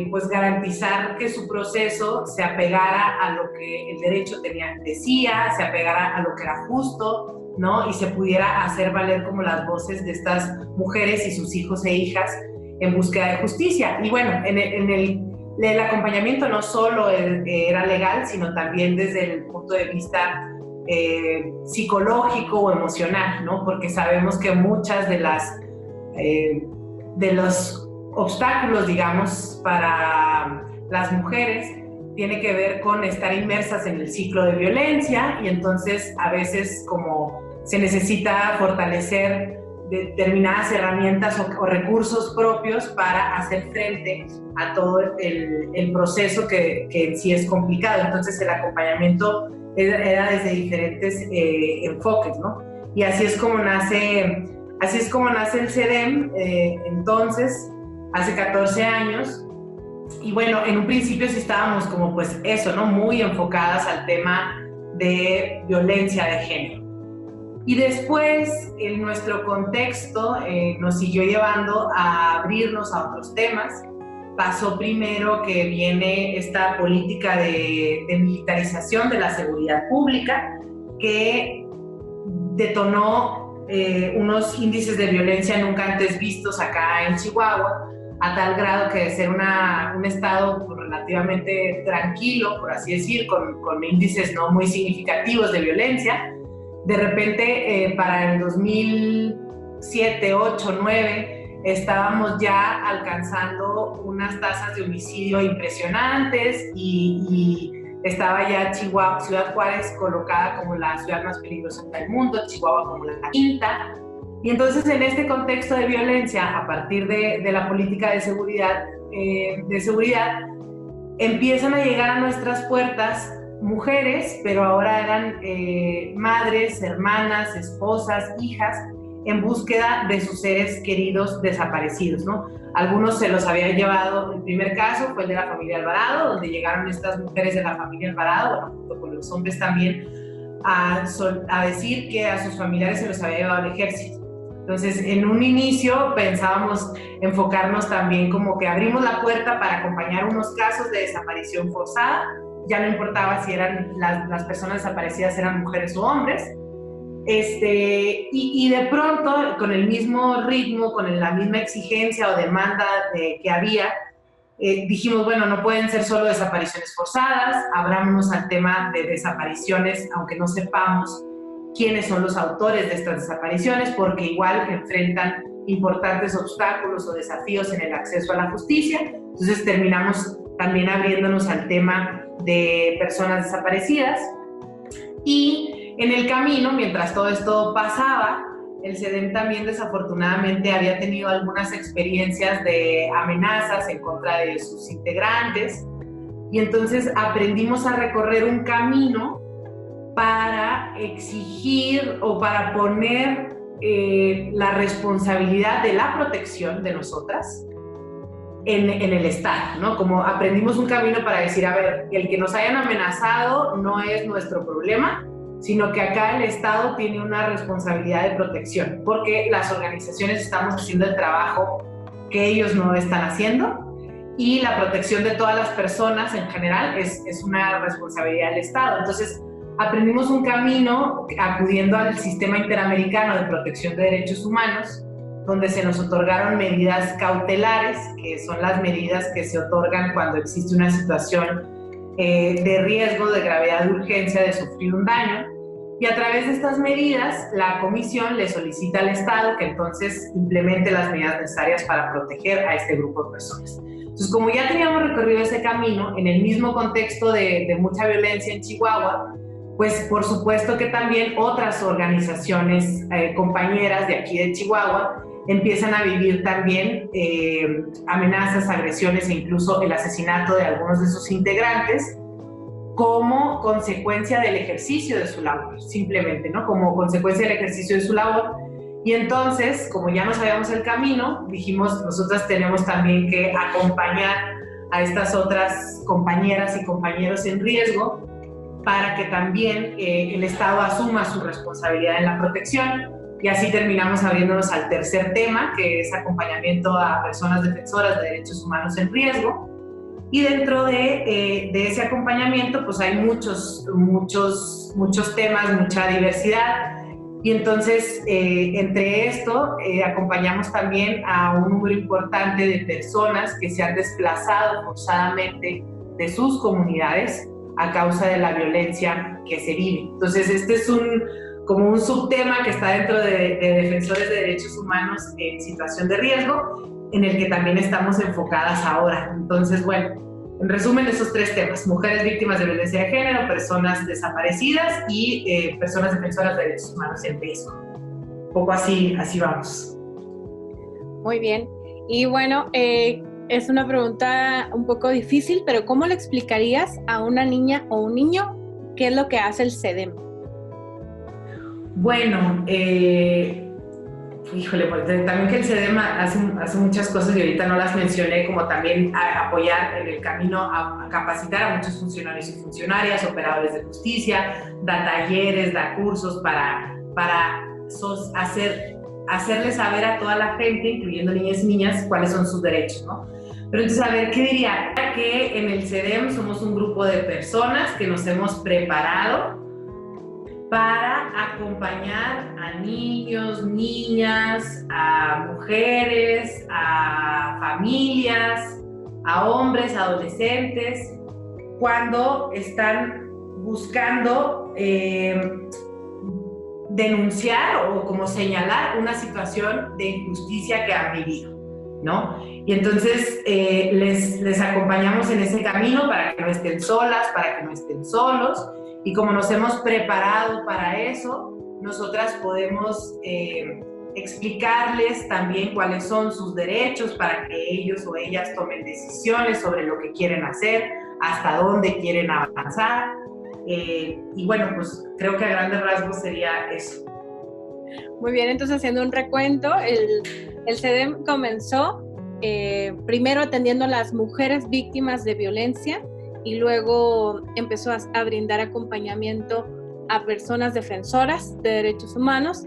D: pues garantizar que su proceso se apegara a lo que el derecho decía, se apegara a lo que era justo, ¿no?, y se pudiera hacer valer como las voces de estas mujeres y sus hijos e hijas en búsqueda de justicia. Y bueno, el acompañamiento no solo era legal, sino también desde el punto de vista psicológico o emocional, ¿no? Porque sabemos que muchas de los obstáculos, digamos, para las mujeres tiene que ver con estar inmersas en el ciclo de violencia, y entonces a veces como se necesita fortalecer determinadas herramientas o recursos propios para hacer frente a todo el proceso que en sí es complicado. Entonces el acompañamiento era desde diferentes enfoques, ¿no? Y así es como nace el CEDEM, entonces, hace 14 años. Y bueno, en un principio sí estábamos como pues eso, ¿no? Muy enfocadas al tema de violencia de género. Y después, en nuestro contexto, nos siguió llevando a abrirnos a otros temas. Pasó primero que viene esta política de militarización de la seguridad pública, que detonó unos índices de violencia nunca antes vistos acá en Chihuahua, a tal grado que de ser un estado relativamente tranquilo, por así decir, con índices no muy significativos de violencia, de repente para el 2007, 8, 9, estábamos ya alcanzando unas tasas de homicidio impresionantes y estaba ya Chihuahua, Ciudad Juárez colocada como la ciudad más peligrosa del mundo, Chihuahua como la quinta. Y entonces en este contexto de violencia, a partir de la política de seguridad, empiezan a llegar a nuestras puertas mujeres, pero ahora eran madres, hermanas, esposas, hijas, en búsqueda de sus seres queridos desaparecidos, ¿no? Algunos se los había llevado. El primer caso fue el de la familia Alvarado, donde llegaron estas mujeres de la familia Alvarado, bueno, junto con los hombres también, a decir que a sus familiares se los había llevado el ejército. Entonces, en un inicio pensábamos enfocarnos también como que abrimos la puerta para acompañar unos casos de desaparición forzada. Ya no importaba si eran las personas desaparecidas eran mujeres o hombres. Y de pronto, con el mismo ritmo, con la misma exigencia o demanda que había, dijimos, bueno, no pueden ser solo desapariciones forzadas, abrámonos al tema de desapariciones, aunque no sepamos quiénes son los autores de estas desapariciones, porque igual enfrentan importantes obstáculos o desafíos en el acceso a la justicia. Entonces terminamos también abriéndonos al tema de personas desaparecidas. Y en el camino, mientras todo esto pasaba, el CEDEM también desafortunadamente había tenido algunas experiencias de amenazas en contra de sus integrantes, y entonces aprendimos a recorrer un camino para exigir o para poner la responsabilidad de la protección de nosotras en el Estado, ¿no? Como aprendimos un camino para decir, a ver, el que nos hayan amenazado no es nuestro problema, sino que acá el Estado tiene una responsabilidad de protección, porque las organizaciones estamos haciendo el trabajo que ellos no están haciendo, y la protección de todas las personas en general es una responsabilidad del Estado. Entonces, aprendimos un camino acudiendo al Sistema Interamericano de Protección de Derechos Humanos, donde se nos otorgaron medidas cautelares, que son las medidas que se otorgan cuando existe una situación de riesgo, de gravedad, de urgencia, de sufrir un daño. Y a través de estas medidas, la Comisión le solicita al Estado que entonces implemente las medidas necesarias para proteger a este grupo de personas. Entonces, como ya teníamos recorrido ese camino, en el mismo contexto de mucha violencia en Chihuahua, pues por supuesto que también otras organizaciones compañeras de aquí de Chihuahua empiezan a vivir también amenazas, agresiones e incluso el asesinato de algunos de sus integrantes como consecuencia del ejercicio de su labor, simplemente, ¿no? Como consecuencia del ejercicio de su labor. Y entonces, como ya no sabíamos el camino, dijimos, nosotras tenemos también que acompañar a estas otras compañeras y compañeros en riesgo para que también el Estado asuma su responsabilidad en la protección. Y así terminamos abriéndonos al tercer tema, que es acompañamiento a personas defensoras de derechos humanos en riesgo. Y dentro de ese acompañamiento, pues hay muchos temas, mucha diversidad. Y entonces, entre esto, acompañamos también a un número importante de personas que se han desplazado forzadamente de sus comunidades a causa de la violencia que se vive. Entonces, este es como un subtema que está dentro de defensores de derechos humanos en situación de riesgo, en el que también estamos enfocadas ahora. Entonces, bueno, en resumen, esos 3 temas: mujeres víctimas de violencia de género, personas desaparecidas y personas defensoras de derechos humanos en riesgo. Un poco así vamos.
A: Muy bien. Y bueno, es una pregunta un poco difícil, pero ¿cómo le explicarías a una niña o un niño qué es lo que hace el CEDEM?
D: Bueno, híjole, pues también que el CEDEM hace muchas cosas y ahorita no las mencioné, como también apoyar en el camino a capacitar a muchos funcionarios y funcionarias, operadores de justicia, da talleres, da cursos para hacerles saber a toda la gente, incluyendo niñas y niñas, cuáles son sus derechos, ¿no? Pero entonces, a ver, ¿qué diría? Que en el CEDEM somos un grupo de personas que nos hemos preparado para acompañar a niños, niñas, a mujeres, a familias, a hombres, adolescentes, cuando están buscando denunciar o como señalar una situación de injusticia que han vivido, ¿no? Y entonces les acompañamos en ese camino para que no estén solas, para que no estén solos. Y como nos hemos preparado para eso, nosotras podemos explicarles también cuáles son sus derechos para que ellos o ellas tomen decisiones sobre lo que quieren hacer, hasta dónde quieren avanzar. Y bueno, pues creo que a grandes rasgos sería eso.
A: Muy bien, entonces haciendo un recuento, el CEDEM comenzó primero atendiendo a las mujeres víctimas de violencia, y luego empezó a brindar acompañamiento a personas defensoras de derechos humanos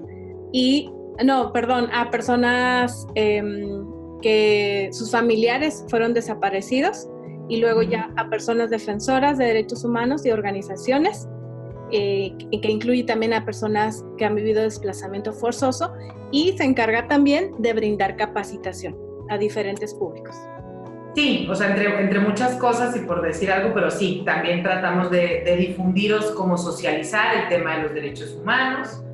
A: a personas que sus familiares fueron desaparecidos, y luego ya a personas defensoras de derechos humanos y organizaciones, que incluye también a personas que han vivido desplazamiento forzoso, y se encarga también de brindar capacitación a diferentes públicos.
D: Sí, o sea, entre muchas cosas y por decir algo, pero sí, también tratamos de difundiros cómo socializar el tema de los derechos humanos,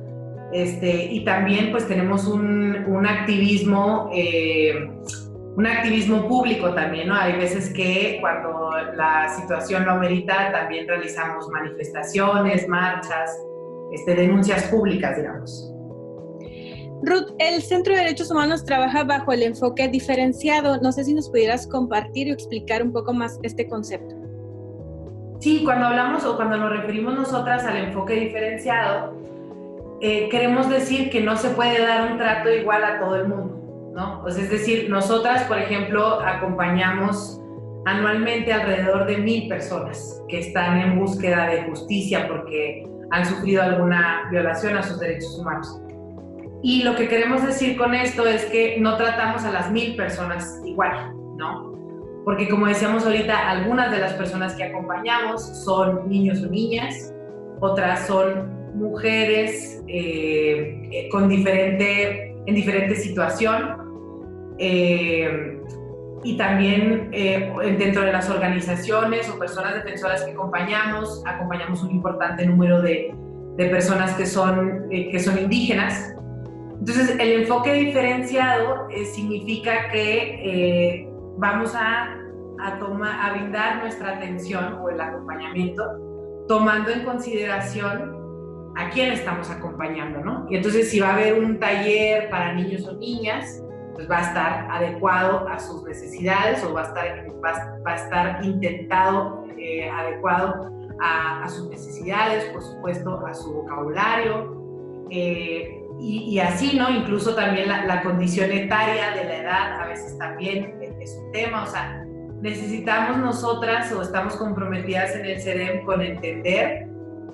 D: y también pues tenemos un activismo público también, ¿no? Hay veces que cuando la situación lo amerita también realizamos manifestaciones, marchas, denuncias públicas, digamos.
A: Ruth, el Centro de Derechos Humanos trabaja bajo el enfoque diferenciado. No sé si nos pudieras compartir y explicar un poco más este concepto.
D: Sí, cuando hablamos o cuando nos referimos nosotras al enfoque diferenciado, queremos decir que no se puede dar un trato igual a todo el mundo, ¿no? O sea, es decir, nosotras, por ejemplo, acompañamos anualmente alrededor de 1,000 personas que están en búsqueda de justicia porque han sufrido alguna violación a sus derechos humanos. Y lo que queremos decir con esto es que no tratamos a las 1,000 personas igual, ¿no? Porque como decíamos ahorita, algunas de las personas que acompañamos son niños o niñas, otras son mujeres en diferente situación, y también dentro de las organizaciones o personas defensoras que acompañamos un importante número de personas que son indígenas. Entonces, el enfoque diferenciado significa que vamos a brindar nuestra atención o el acompañamiento tomando en consideración a quién estamos acompañando, ¿no? Y entonces, si va a haber un taller para niños o niñas, pues va a estar adecuado a sus necesidades o va a estar intentado adecuado a sus necesidades, por supuesto, a su vocabulario. Y así, ¿no? Incluso también la condición etaria de la edad a veces también es un tema. O sea, necesitamos nosotras o estamos comprometidas en el CEDEM con entender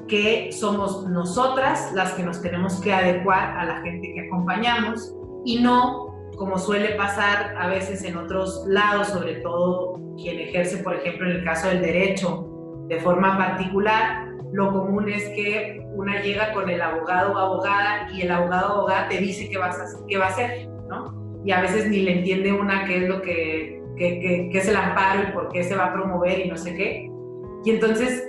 D: que somos nosotras las que nos tenemos que adecuar a la gente que acompañamos y no, como suele pasar a veces en otros lados, sobre todo quien ejerce, por ejemplo, en el caso del derecho de forma particular, lo común es que una llega con el abogado o abogada y el abogado o abogada te dice qué va a hacer, ¿no? Y a veces ni le entiende una qué es lo que es el amparo y por qué se va a promover y no sé qué. Y entonces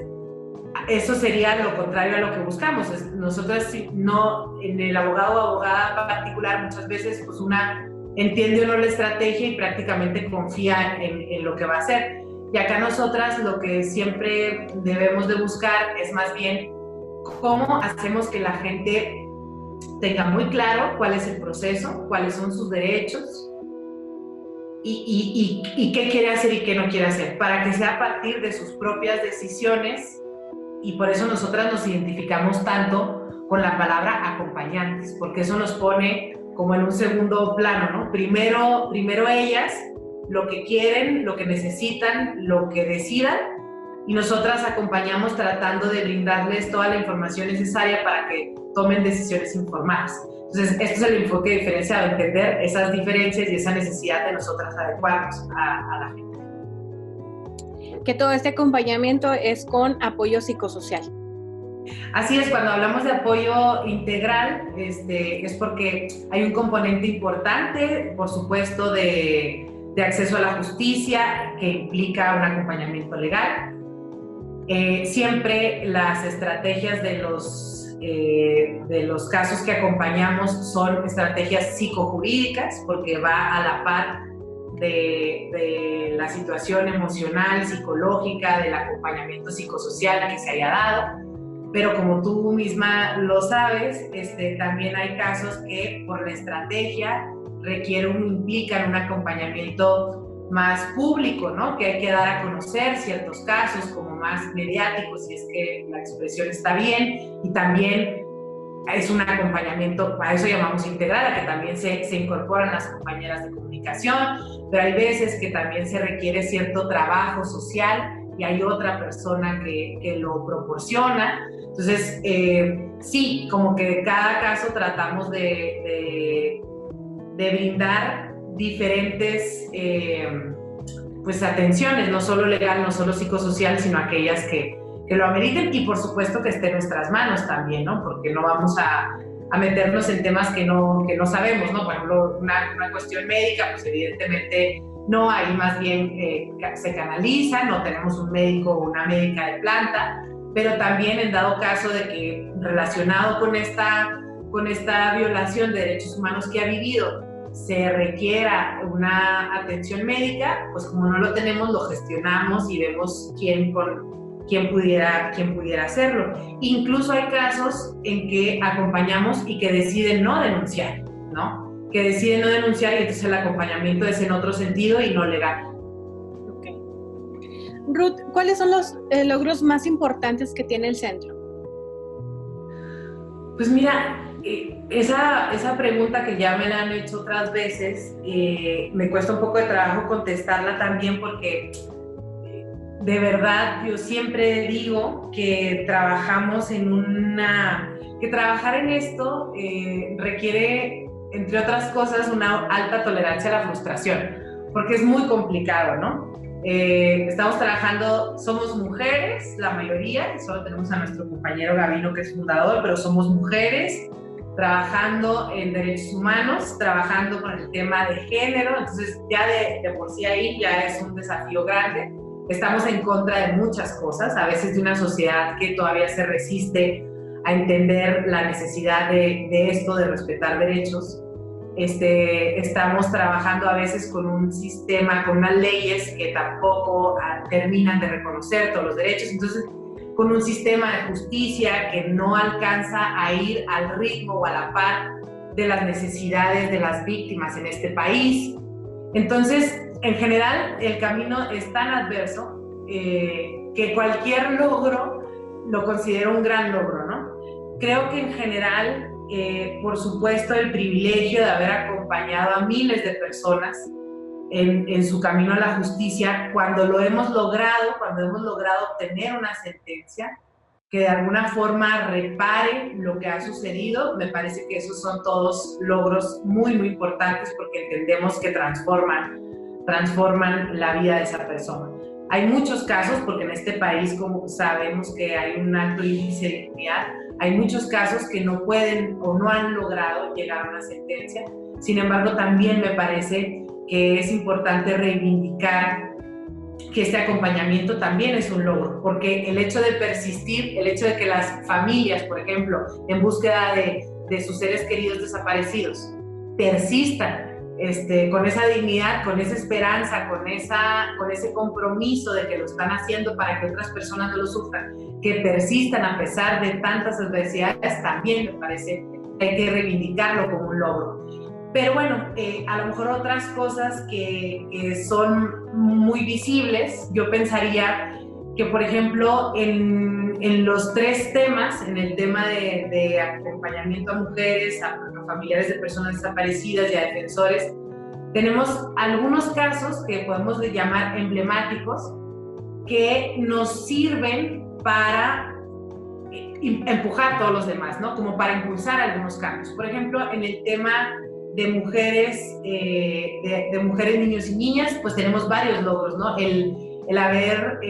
D: eso sería lo contrario a lo que buscamos. Nosotros no, en el abogado o abogada particular muchas veces pues una entiende o no la estrategia y prácticamente confía en lo que va a hacer. Y acá nosotras lo que siempre debemos de buscar es más bien cómo hacemos que la gente tenga muy claro cuál es el proceso, cuáles son sus derechos y qué quiere hacer y qué no quiere hacer, para que sea a partir de sus propias decisiones. Y por eso nosotras nos identificamos tanto con la palabra acompañantes, porque eso nos pone como en un segundo plano, ¿no? Primero ellas, lo que quieren, lo que necesitan, lo que decidan, y nosotras acompañamos tratando de brindarles toda la información necesaria para que tomen decisiones informadas. Entonces, esto es el enfoque diferenciado, entender esas diferencias y esa necesidad de nosotras adecuarnos a la gente.
A: Que todo este acompañamiento es con apoyo psicosocial.
D: Así es, cuando hablamos de apoyo integral, es porque hay un componente importante, por supuesto, de acceso a la justicia, que implica un acompañamiento legal. Siempre las estrategias de los casos que acompañamos son estrategias psicojurídicas, porque va a la par de la situación emocional, psicológica, del acompañamiento psicosocial que se haya dado. Pero como tú misma lo sabes, también hay casos que por la estrategia implican un acompañamiento más público, ¿no? Que hay que dar a conocer ciertos casos como más mediáticos, si es que la expresión está bien, y también es un acompañamiento, a eso llamamos integral, a que también se incorporan las compañeras de comunicación, pero hay veces que también se requiere cierto trabajo social y hay otra persona que lo proporciona. Entonces, sí, como que de cada caso tratamos de brindar diferentes pues atenciones, no solo legal, no solo psicosocial, sino aquellas que lo ameriten, y por supuesto que esté en nuestras manos también, ¿no? Porque no vamos a meternos en temas que no sabemos, ¿no? Por ejemplo, una cuestión médica, pues evidentemente no, ahí más bien se canaliza, no tenemos un médico o una médica de planta, pero también en dado caso de que relacionado con esta violación de derechos humanos que ha vivido se requiera una atención médica, pues como no lo tenemos, lo gestionamos y vemos quién pudiera hacerlo. Incluso hay casos en que acompañamos y que deciden no denunciar, ¿no? Que deciden no denunciar y entonces el acompañamiento es en otro sentido y no legal.
A: Okay. Ruth, ¿cuáles son los logros más importantes que tiene el centro?
D: Pues mira, esa pregunta que ya me la han hecho otras veces, me cuesta un poco de trabajo contestarla también porque de verdad yo siempre digo que trabajamos que trabajar en esto requiere, entre otras cosas, una alta tolerancia a la frustración, porque es muy complicado, ¿no? Estamos trabajando, somos mujeres, la mayoría, solo tenemos a nuestro compañero Gabino que es fundador, pero somos mujeres trabajando en derechos humanos, trabajando con el tema de género, entonces ya de por sí ahí ya es un desafío grande. Estamos en contra de muchas cosas, a veces de una sociedad que todavía se resiste a entender la necesidad de esto, de respetar derechos. Estamos trabajando a veces con un sistema, con unas leyes que tampoco terminan de reconocer todos los derechos, entonces con un sistema de justicia que no alcanza a ir al ritmo o a la par de las necesidades de las víctimas en este país. Entonces, en general, el camino es tan adverso que cualquier logro lo considero un gran logro, ¿no? Creo que en general, por supuesto, el privilegio de haber acompañado a miles de personas en su camino a la justicia, cuando hemos logrado obtener una sentencia que de alguna forma repare lo que ha sucedido, me parece que esos son todos logros muy, muy importantes porque entendemos que transforman la vida de esa persona. Hay muchos casos, porque en este país, como sabemos que hay un alto índice de impunidad, Hay muchos casos que no pueden o no han logrado llegar a una sentencia. Sin embargo, también me parece que es importante reivindicar que este acompañamiento también es un logro, porque el hecho de persistir, el hecho de que las familias, por ejemplo, en búsqueda de sus seres queridos desaparecidos, persistan con esa dignidad, con esa esperanza, con ese compromiso de que lo están haciendo para que otras personas no lo sufran, que persistan a pesar de tantas adversidades, también me parece que hay que reivindicarlo como un logro. Pero bueno, a lo mejor otras cosas que son muy visibles, yo pensaría que, por ejemplo, en los 3 temas, en el tema de acompañamiento a mujeres, a familiares de personas desaparecidas y a defensores, tenemos algunos casos que podemos llamar emblemáticos, que nos sirven para empujar a todos los demás, ¿no? Como para impulsar algunos cambios. Por ejemplo, en el tema de mujeres, niños y niñas, pues tenemos varios logros, ¿no? El haber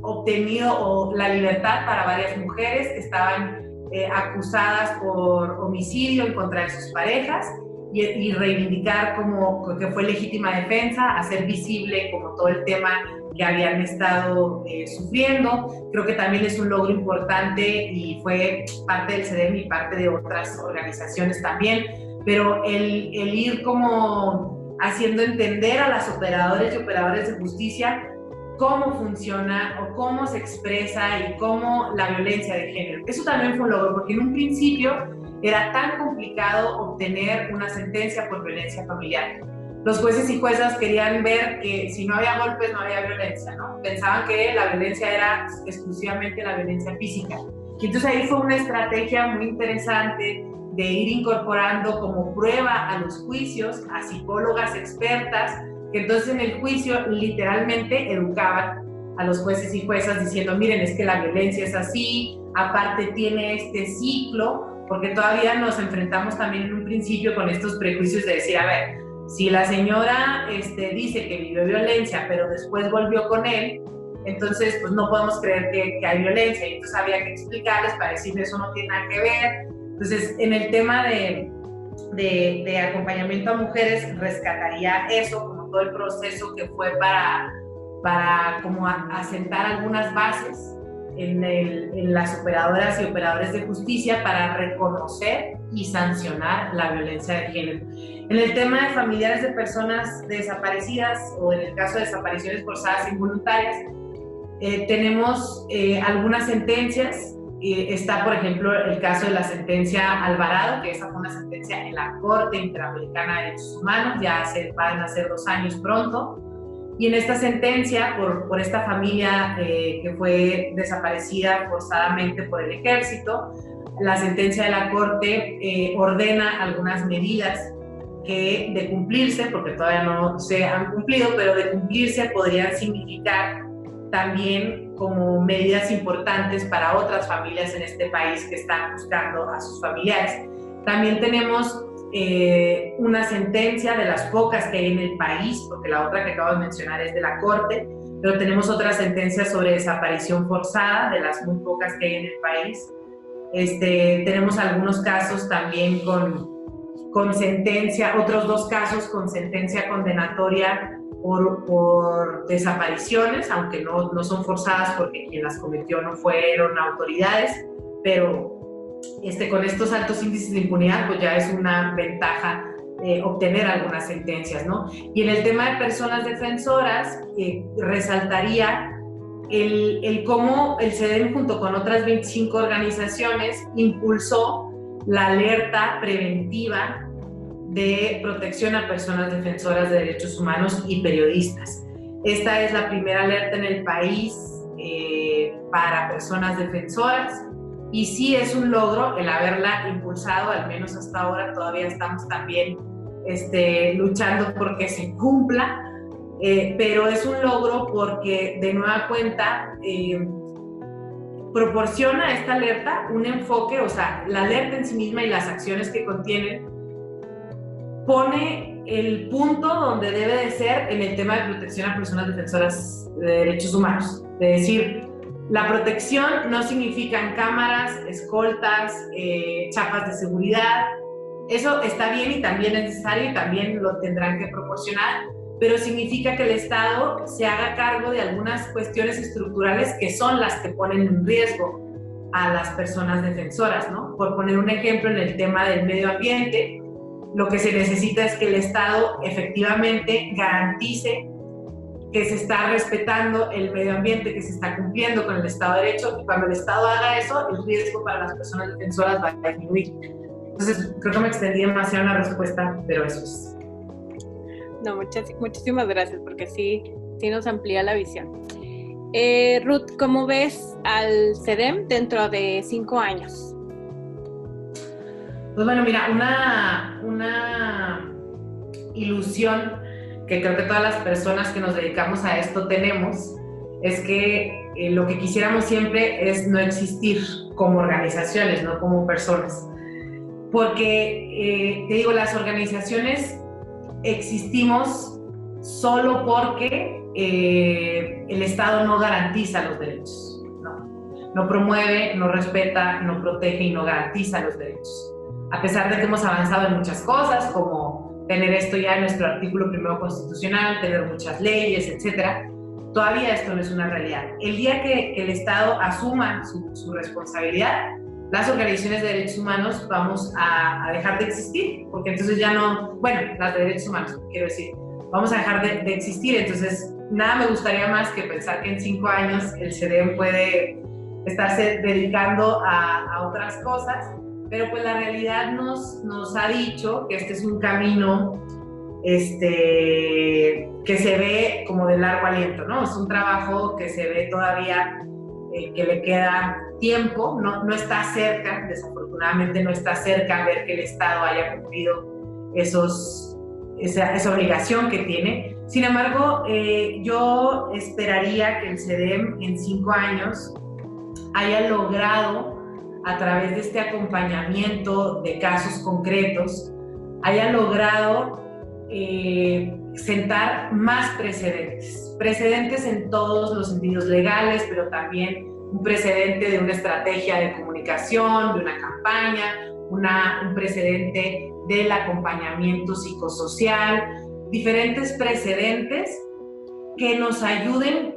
D: obtenido la libertad para varias mujeres que estaban acusadas por homicidio en contra de sus parejas, y reivindicar como que fue legítima defensa, hacer visible como todo el tema que habían estado sufriendo. Creo que también es un logro importante y fue parte del CEDEM y parte de otras organizaciones también, pero el ir como haciendo entender a las operadoras y operadores de justicia cómo funciona o cómo se expresa y cómo la violencia de género. Eso también fue un logro, porque en un principio era tan complicado obtener una sentencia por violencia familiar. Los jueces y juezas querían ver que si no había golpes no había violencia, ¿no? Pensaban que la violencia era exclusivamente la violencia física. Y entonces ahí fue una estrategia muy interesante de ir incorporando como prueba a los juicios a psicólogas expertas, que entonces en el juicio literalmente educaban a los jueces y juezas diciendo, miren, es que la violencia es así, aparte tiene este ciclo, porque todavía nos enfrentamos también en un principio con estos prejuicios de decir, a ver, si la señora dice que vivió violencia, pero después volvió con él, entonces pues no podemos creer que hay violencia, y entonces había que explicarles para decirles eso no tiene nada que ver. Entonces, en el tema de acompañamiento a mujeres, rescataría eso, como todo el proceso que fue para como asentar algunas bases en las operadoras y operadores de justicia para reconocer y sancionar la violencia de género. En el tema de familiares de personas desaparecidas o en el caso de desapariciones forzadas involuntarias, tenemos algunas sentencias. Está, por ejemplo, el caso de la sentencia Alvarado, que esa fue una sentencia en la Corte Interamericana de Derechos Humanos, ya van a ser 2 años pronto. Y en esta sentencia, por esta familia que fue desaparecida forzadamente por el ejército, la sentencia de la Corte ordena algunas medidas que, de cumplirse, porque todavía no se han cumplido, pero de cumplirse podrían significar también como medidas importantes para otras familias en este país que están buscando a sus familiares. También tenemos una sentencia de las pocas que hay en el país, porque la otra que acabo de mencionar es de la Corte, pero tenemos otra sentencia sobre desaparición forzada, de las muy pocas que hay en el país. Tenemos algunos casos también con sentencia, otros 2 casos con sentencia condenatoria por desapariciones, aunque no son forzadas porque quien las cometió no fueron autoridades, pero con estos altos índices de impunidad pues ya es una ventaja obtener algunas sentencias, ¿no? Y en el tema de personas defensoras, resaltaría el cómo el CEDEM junto con otras 25 organizaciones impulsó la alerta preventiva de protección a personas defensoras de derechos humanos y periodistas. Esta es la primera alerta en el país para personas defensoras, y sí es un logro el haberla impulsado, al menos hasta ahora. Todavía estamos también luchando por que se cumpla, pero es un logro porque de nueva cuenta proporciona a esta alerta un enfoque, o sea, la alerta en sí misma y las acciones que contienen pone el punto donde debe de ser en el tema de protección a personas defensoras de derechos humanos. De decir, La protección no significan cámaras, escoltas, chapas de seguridad. Eso está bien y también es necesario y también lo tendrán que proporcionar, pero significa que el Estado se haga cargo de algunas cuestiones estructurales que son las que ponen en riesgo a las personas defensoras, ¿no? Por poner un ejemplo, en el tema del medio ambiente, lo que se necesita es que el Estado efectivamente garantice que se está respetando el medio ambiente, que se está cumpliendo con el Estado de Derecho, y cuando el Estado haga eso, el riesgo para las personas defensoras va a disminuir. Entonces, creo que me extendí demasiado en la respuesta, pero eso es.
A: No, muchísimas gracias, porque sí nos amplía la visión. Ruth, ¿cómo ves al CEDEM dentro de 5 años?
D: Pues bueno, mira, una ilusión que creo que todas las personas que nos dedicamos a esto tenemos, es que lo que quisiéramos siempre es no existir como organizaciones, no como personas. Porque, te digo, las organizaciones existimos solo porque el Estado no garantiza los derechos, no promueve, no respeta, no protege y no garantiza los derechos. A pesar de que hemos avanzado en muchas cosas, como tener esto ya en nuestro artículo 1 constitucional, tener muchas leyes, etcétera, todavía esto no es una realidad. El día que el Estado asuma su responsabilidad, las organizaciones de derechos humanos vamos a dejar de existir, porque entonces ya no, bueno, las de derechos humanos, quiero decir, vamos a dejar de existir. Entonces, nada me gustaría más que pensar que en 5 años el CEDEM puede estarse dedicando a otras cosas, pero pues la realidad nos ha dicho que este es un camino que se ve como de largo aliento, ¿no? Es un trabajo que se ve todavía que le queda tiempo, no está cerca, desafortunadamente no está cerca ver que el Estado haya cumplido esa obligación que tiene. Sin embargo, yo esperaría que el CEDEM en 5 años haya logrado, a través de este acompañamiento de casos concretos, haya logrado sentar más precedentes en todos los sentidos legales, pero también un precedente de una estrategia de comunicación, de una campaña, un precedente del acompañamiento psicosocial, diferentes precedentes que nos ayuden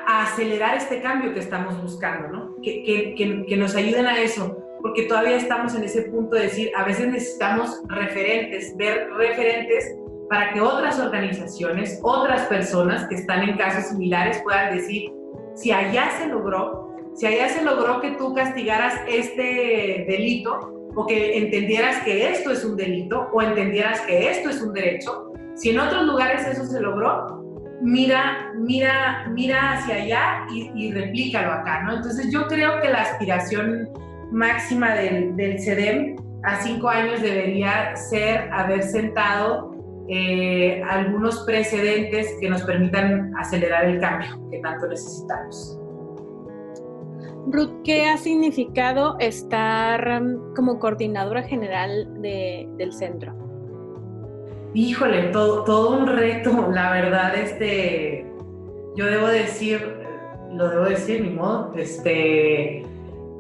D: a acelerar este cambio que estamos buscando, ¿no? Que nos ayuden a eso, porque todavía estamos en ese punto de decir, a veces necesitamos ver referentes para que otras organizaciones, otras personas que están en casos similares puedan decir, si allá se logró que tú castigaras este delito, o que entendieras que esto es un delito, o entendieras que esto es un derecho, si en otros lugares eso se logró, mira hacia allá y replícalo acá, ¿no? Entonces yo creo que la aspiración máxima del CEDEM a 5 años debería ser haber sentado algunos precedentes que nos permitan acelerar el cambio que tanto necesitamos.
A: Ruth, ¿qué ha significado estar como coordinadora general del centro?
D: Híjole, todo un reto, la verdad, yo lo debo decir, ni modo,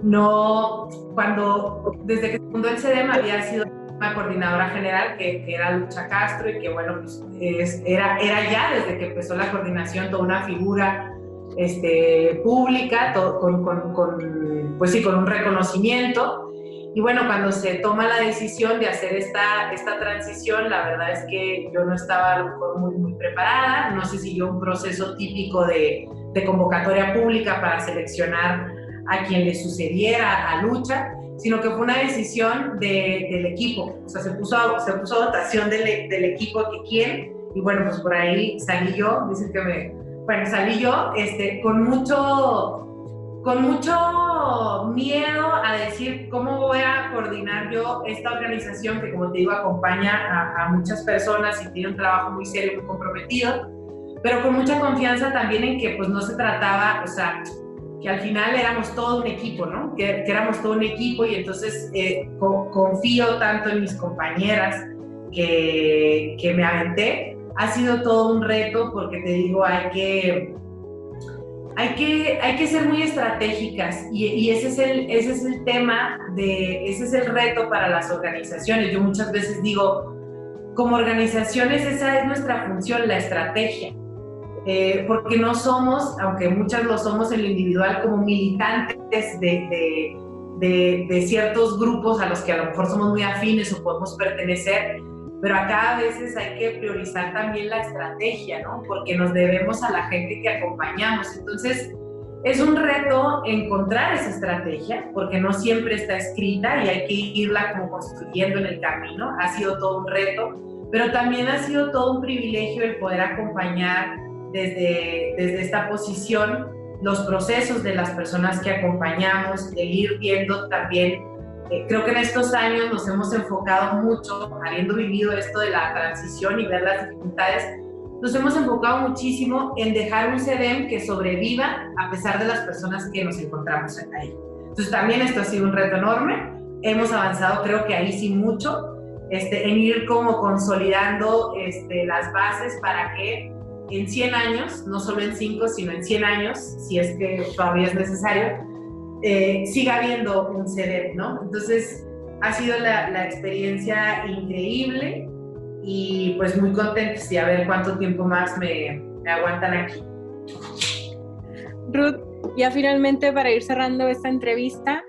D: no, desde que se fundó el CEDEM había sido una coordinadora general que era Lucha Castro, y que bueno, pues era ya desde que empezó la coordinación toda una figura pública, con un reconocimiento. Y bueno, cuando se toma la decisión de hacer esta transición, la verdad es que yo no estaba a lo mejor muy preparada, no se siguió un proceso típico de convocatoria pública para seleccionar a quien le sucediera a Lucha, sino que fue una decisión del equipo. O sea, se puso a votación del equipo que quién, y bueno, pues por ahí salí yo, salí yo con mucho miedo a decir cómo voy a coordinar yo esta organización que, como te digo, acompaña a muchas personas y tiene un trabajo muy serio, muy comprometido, pero con mucha confianza también en que pues no se trataba, o sea, que al final éramos todo un equipo, ¿no? Que éramos todo un equipo, y entonces confío tanto en mis compañeras que me aventé. Ha sido todo un reto porque, te digo, hay hay que ser muy estratégicas y ese es el tema, ese es el reto para las organizaciones. Yo muchas veces digo, como organizaciones esa es nuestra función, la estrategia, porque no somos, aunque muchas lo somos en lo individual, como militantes de ciertos grupos a los que a lo mejor somos muy afines o podemos pertenecer, pero acá a veces hay que priorizar también la estrategia, ¿no? Porque nos debemos a la gente que acompañamos. Entonces, es un reto encontrar esa estrategia, porque no siempre está escrita y hay que irla como construyendo en el camino. Ha sido todo un reto, pero también ha sido todo un privilegio el poder acompañar desde esta posición los procesos de las personas que acompañamos, el ir viendo también. Creo que en estos años nos hemos enfocado mucho, habiendo vivido esto de la transición y ver las dificultades, nos hemos enfocado muchísimo en dejar un CEDEM que sobreviva a pesar de las personas que nos encontramos ahí. Entonces también esto ha sido un reto enorme, hemos avanzado creo que ahí sí mucho, en ir como consolidando las bases para que en 100 años, no solo en 5, sino en 100 años, si es que todavía es necesario, siga habiendo un CEDEM, ¿no? Entonces ha sido la experiencia increíble y pues muy contentos y a ver cuánto tiempo más me aguantan aquí.
A: Ruth, ya finalmente para ir cerrando esta entrevista,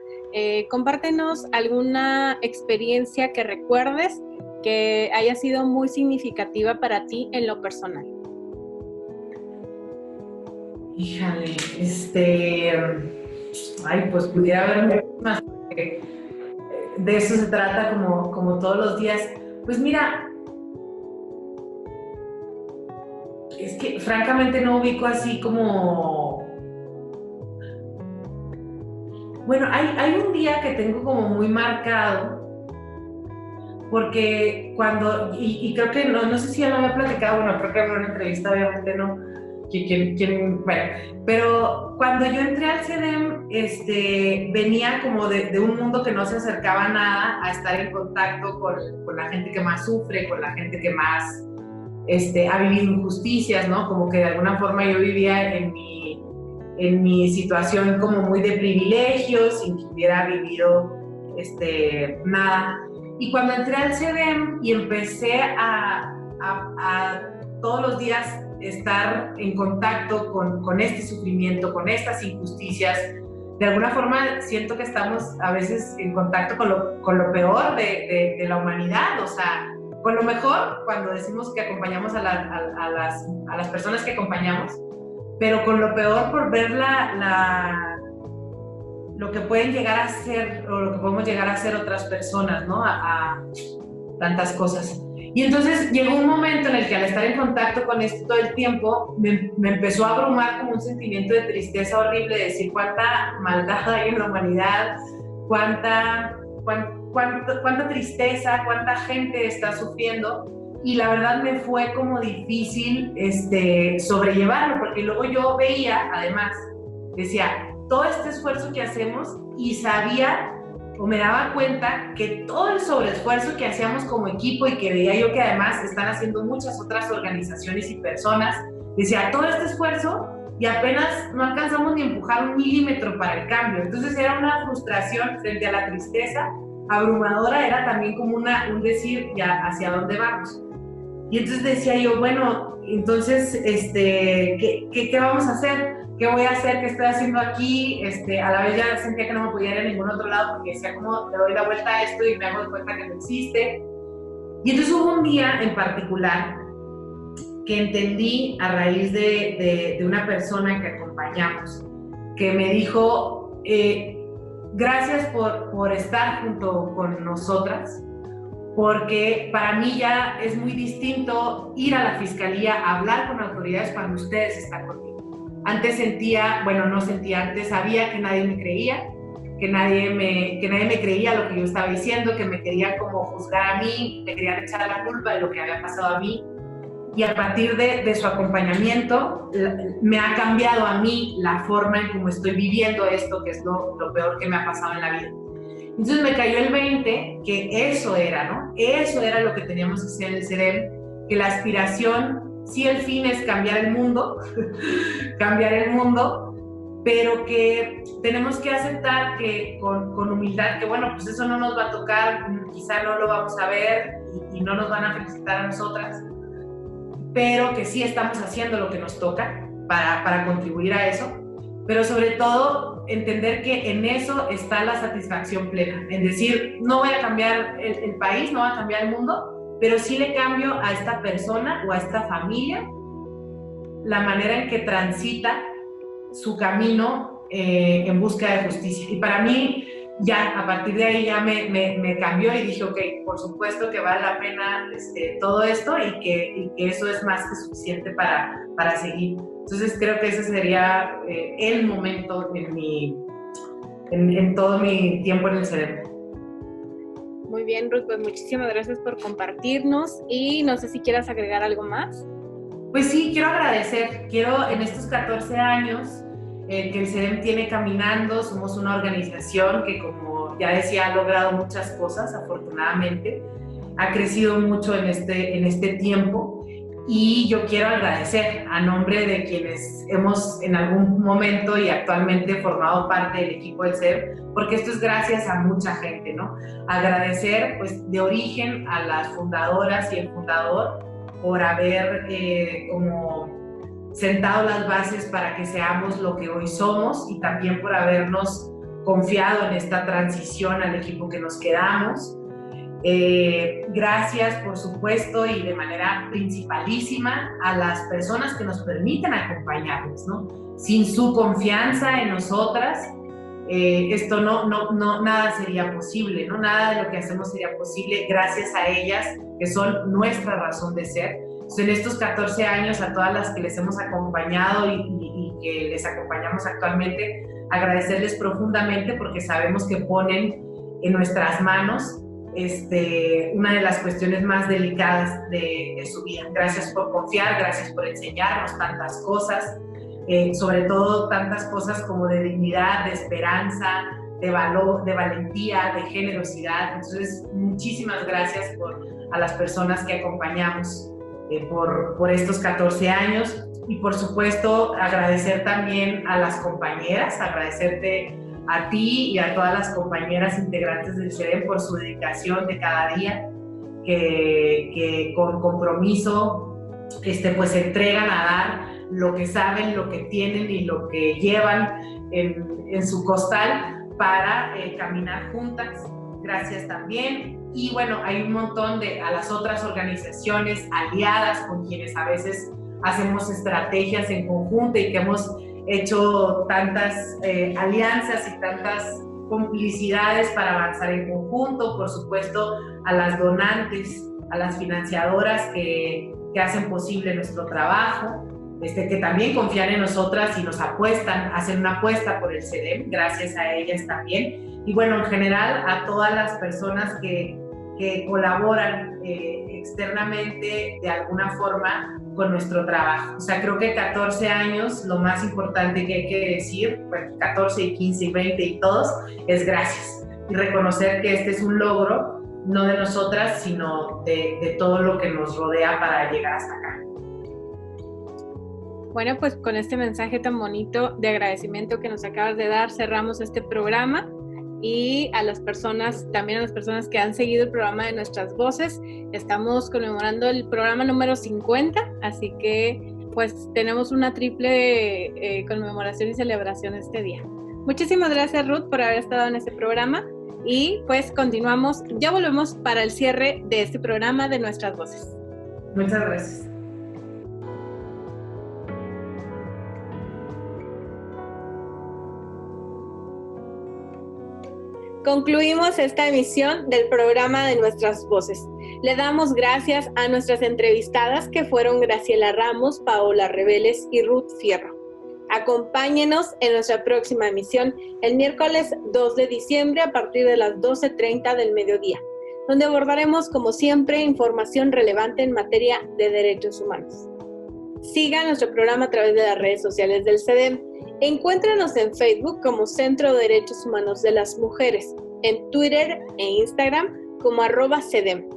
A: compártenos alguna experiencia que recuerdes que haya sido muy significativa para ti en lo personal.
D: Híjale, ay, pues pudiera haber más. De eso se trata como todos los días. Pues mira, es que francamente no ubico así como... Bueno, hay un día que tengo como muy marcado, porque cuando, y creo que no sé si ya lo había platicado, bueno, creo que en una entrevista obviamente no, bueno, pero cuando yo entré al CEDEM, venía como de un mundo que no se acercaba nada a estar en contacto con la gente que más sufre, con la gente que más ha vivido injusticias, ¿no? Como que de alguna forma yo vivía en mi situación como muy de privilegio, sin que hubiera vivido nada. Y cuando entré al CEDEM y empecé a todos los días estar en contacto con este sufrimiento, con estas injusticias, de alguna forma siento que estamos a veces en contacto con lo peor de la humanidad, o sea, con lo mejor cuando decimos que acompañamos a las personas que acompañamos, pero con lo peor por ver lo que pueden llegar a ser o lo que podemos llegar a ser otras personas, ¿no? A tantas cosas. Y entonces llegó un momento en el que al estar en contacto con esto todo el tiempo, me empezó a abrumar como un sentimiento de tristeza horrible, de decir cuánta maldad hay en la humanidad, cuánta tristeza, cuánta gente está sufriendo. Y la verdad me fue como difícil sobrellevarlo, porque luego yo veía, además, decía, todo este esfuerzo que hacemos, y sabía o me daba cuenta que todo el sobreesfuerzo que hacíamos como equipo y que veía yo que además están haciendo muchas otras organizaciones y personas, decía, todo este esfuerzo y apenas no alcanzamos ni empujar 1 milímetro para el cambio. Entonces era una frustración frente a la tristeza abrumadora, era también como un decir, ya, ¿hacia dónde vamos? Y entonces decía yo, bueno, entonces, ¿qué vamos a hacer? ¿Qué voy a hacer? ¿Qué estoy haciendo aquí? A la vez ya sentía que no me podía ir a ningún otro lado porque decía, ¿cómo le doy la vuelta a esto y me hago de cuenta que no existe? Y entonces hubo un día en particular que entendí a raíz de una persona que acompañamos, que me dijo, gracias por estar junto con nosotras, porque para mí ya es muy distinto ir a la fiscalía a hablar con autoridades cuando ustedes están conmigo. Antes sabía que nadie me creía, que nadie me creía lo que yo estaba diciendo, que me querían como juzgar a mí, me querían echar la culpa de lo que había pasado a mí. Y a partir de su acompañamiento, me ha cambiado a mí la forma en cómo estoy viviendo esto, que es lo peor que me ha pasado en la vida. Entonces me cayó el 20 que eso era, ¿no? Eso era lo que teníamos que hacer en el CEDEM, que la aspiración, sí, el fin es cambiar el mundo, pero que tenemos que aceptar que con humildad, que bueno, pues eso no nos va a tocar, quizá no lo vamos a ver y no nos van a felicitar a nosotras, pero que sí estamos haciendo lo que nos toca para contribuir a eso, pero sobre todo entender que en eso está la satisfacción plena, en decir, no voy a cambiar el país, no voy a cambiar el mundo, pero sí le cambio a esta persona o a esta familia la manera en que transita su camino en búsqueda de justicia. Y para mí, ya a partir de ahí ya me cambió y dije, ok, por supuesto que vale la pena todo esto y que eso es más que suficiente para seguir. Entonces creo que ese sería el momento en todo mi tiempo en el CEDEM.
A: Muy bien, Ruth, pues muchísimas gracias por compartirnos y no sé si quieras agregar algo más.
D: Pues sí, quiero agradecer, en estos 14 años que el CEDEM tiene caminando, somos una organización que, como ya decía, ha logrado muchas cosas, afortunadamente, ha crecido mucho en este tiempo, y yo quiero agradecer a nombre de quienes hemos en algún momento y actualmente formado parte del equipo del CEDEM, porque esto es gracias a mucha gente, ¿no? Agradecer, pues, de origen a las fundadoras y el fundador, por haber como sentado las bases para que seamos lo que hoy somos, y también por habernos confiado en esta transición al equipo que nos quedamos. Gracias, por supuesto, y de manera principalísima a las personas que nos permiten acompañarnos, ¿no? Sin su confianza en nosotras, esto nada sería posible, ¿no? Nada de lo que hacemos sería posible gracias a ellas, que son nuestra razón de ser. Entonces, en estos 14 años, a todas las que les hemos acompañado y que les acompañamos actualmente, agradecerles profundamente, porque sabemos que ponen en nuestras manos una de las cuestiones más delicadas de su vida. Gracias por confiar, gracias por enseñarnos tantas cosas, sobre todo tantas cosas como de dignidad, de esperanza, de valor, de valentía, de generosidad. Entonces, muchísimas gracias a las personas que acompañamos por estos 14 años, y por supuesto agradecer también a las compañeras, agradecerte a ti y a todas las compañeras integrantes del CEDEM por su dedicación de cada día, que con compromiso pues se entregan a dar lo que saben, lo que tienen y lo que llevan en su costal para caminar juntas. Gracias también. Y bueno, hay un montón a las otras organizaciones aliadas con quienes a veces hacemos estrategias en conjunto y que hemos hecho tantas alianzas y tantas complicidades para avanzar en conjunto. Por supuesto, a las donantes, a las financiadoras que hacen posible nuestro trabajo, que también confían en nosotras y nos apuestan, hacen una apuesta por el CEDEM, gracias a ellas también. Y bueno, en general, a todas las personas que colaboran externamente de alguna forma con nuestro trabajo. O sea, creo que 14 años, lo más importante que hay que decir, pues 14 y 15 y 20 y todos, es gracias. Y reconocer que este es un logro, no de nosotras, sino de todo lo que nos rodea para llegar hasta acá.
A: Bueno, pues con este mensaje tan bonito de agradecimiento que nos acabas de dar, cerramos este programa. Y también a las personas que han seguido el programa de Nuestras Voces, estamos conmemorando el programa número 50, así que pues tenemos una triple conmemoración y celebración este día. Muchísimas gracias, Ruth, por haber estado en este programa, y pues continuamos, ya volvemos para el cierre de este programa de Nuestras Voces.
D: Muchas gracias.
A: Concluimos esta emisión del programa de Nuestras Voces. Le damos gracias a nuestras entrevistadas, que fueron Graciela Ramos, Paola Reveles y Ruth Fierro. Acompáñenos en nuestra próxima emisión el miércoles 2 de diciembre a partir de las 12:30 del mediodía, donde abordaremos, como siempre, información relevante en materia de derechos humanos. Siga nuestro programa a través de las redes sociales del CEDEM. Encuéntranos en Facebook como Centro de Derechos Humanos de las Mujeres, en Twitter e Instagram como @CEDEM,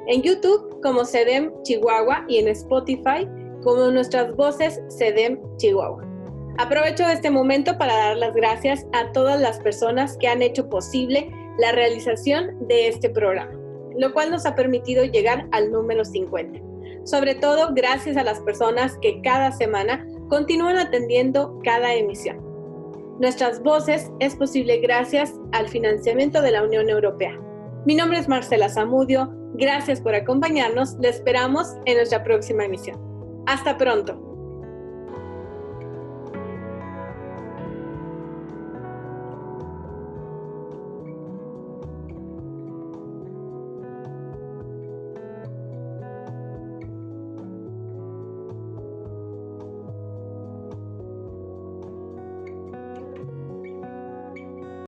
A: en YouTube como CEDEM Chihuahua y en Spotify como Nuestras Voces CEDEM Chihuahua. Aprovecho este momento para dar las gracias a todas las personas que han hecho posible la realización de este programa, lo cual nos ha permitido llegar al número 50. Sobre todo, gracias a las personas que cada semana continúan atendiendo cada emisión. Nuestras voces es posible gracias al financiamiento de la Unión Europea. Mi nombre es Marcela Zamudio. Gracias por acompañarnos. Le esperamos en nuestra próxima emisión. Hasta pronto.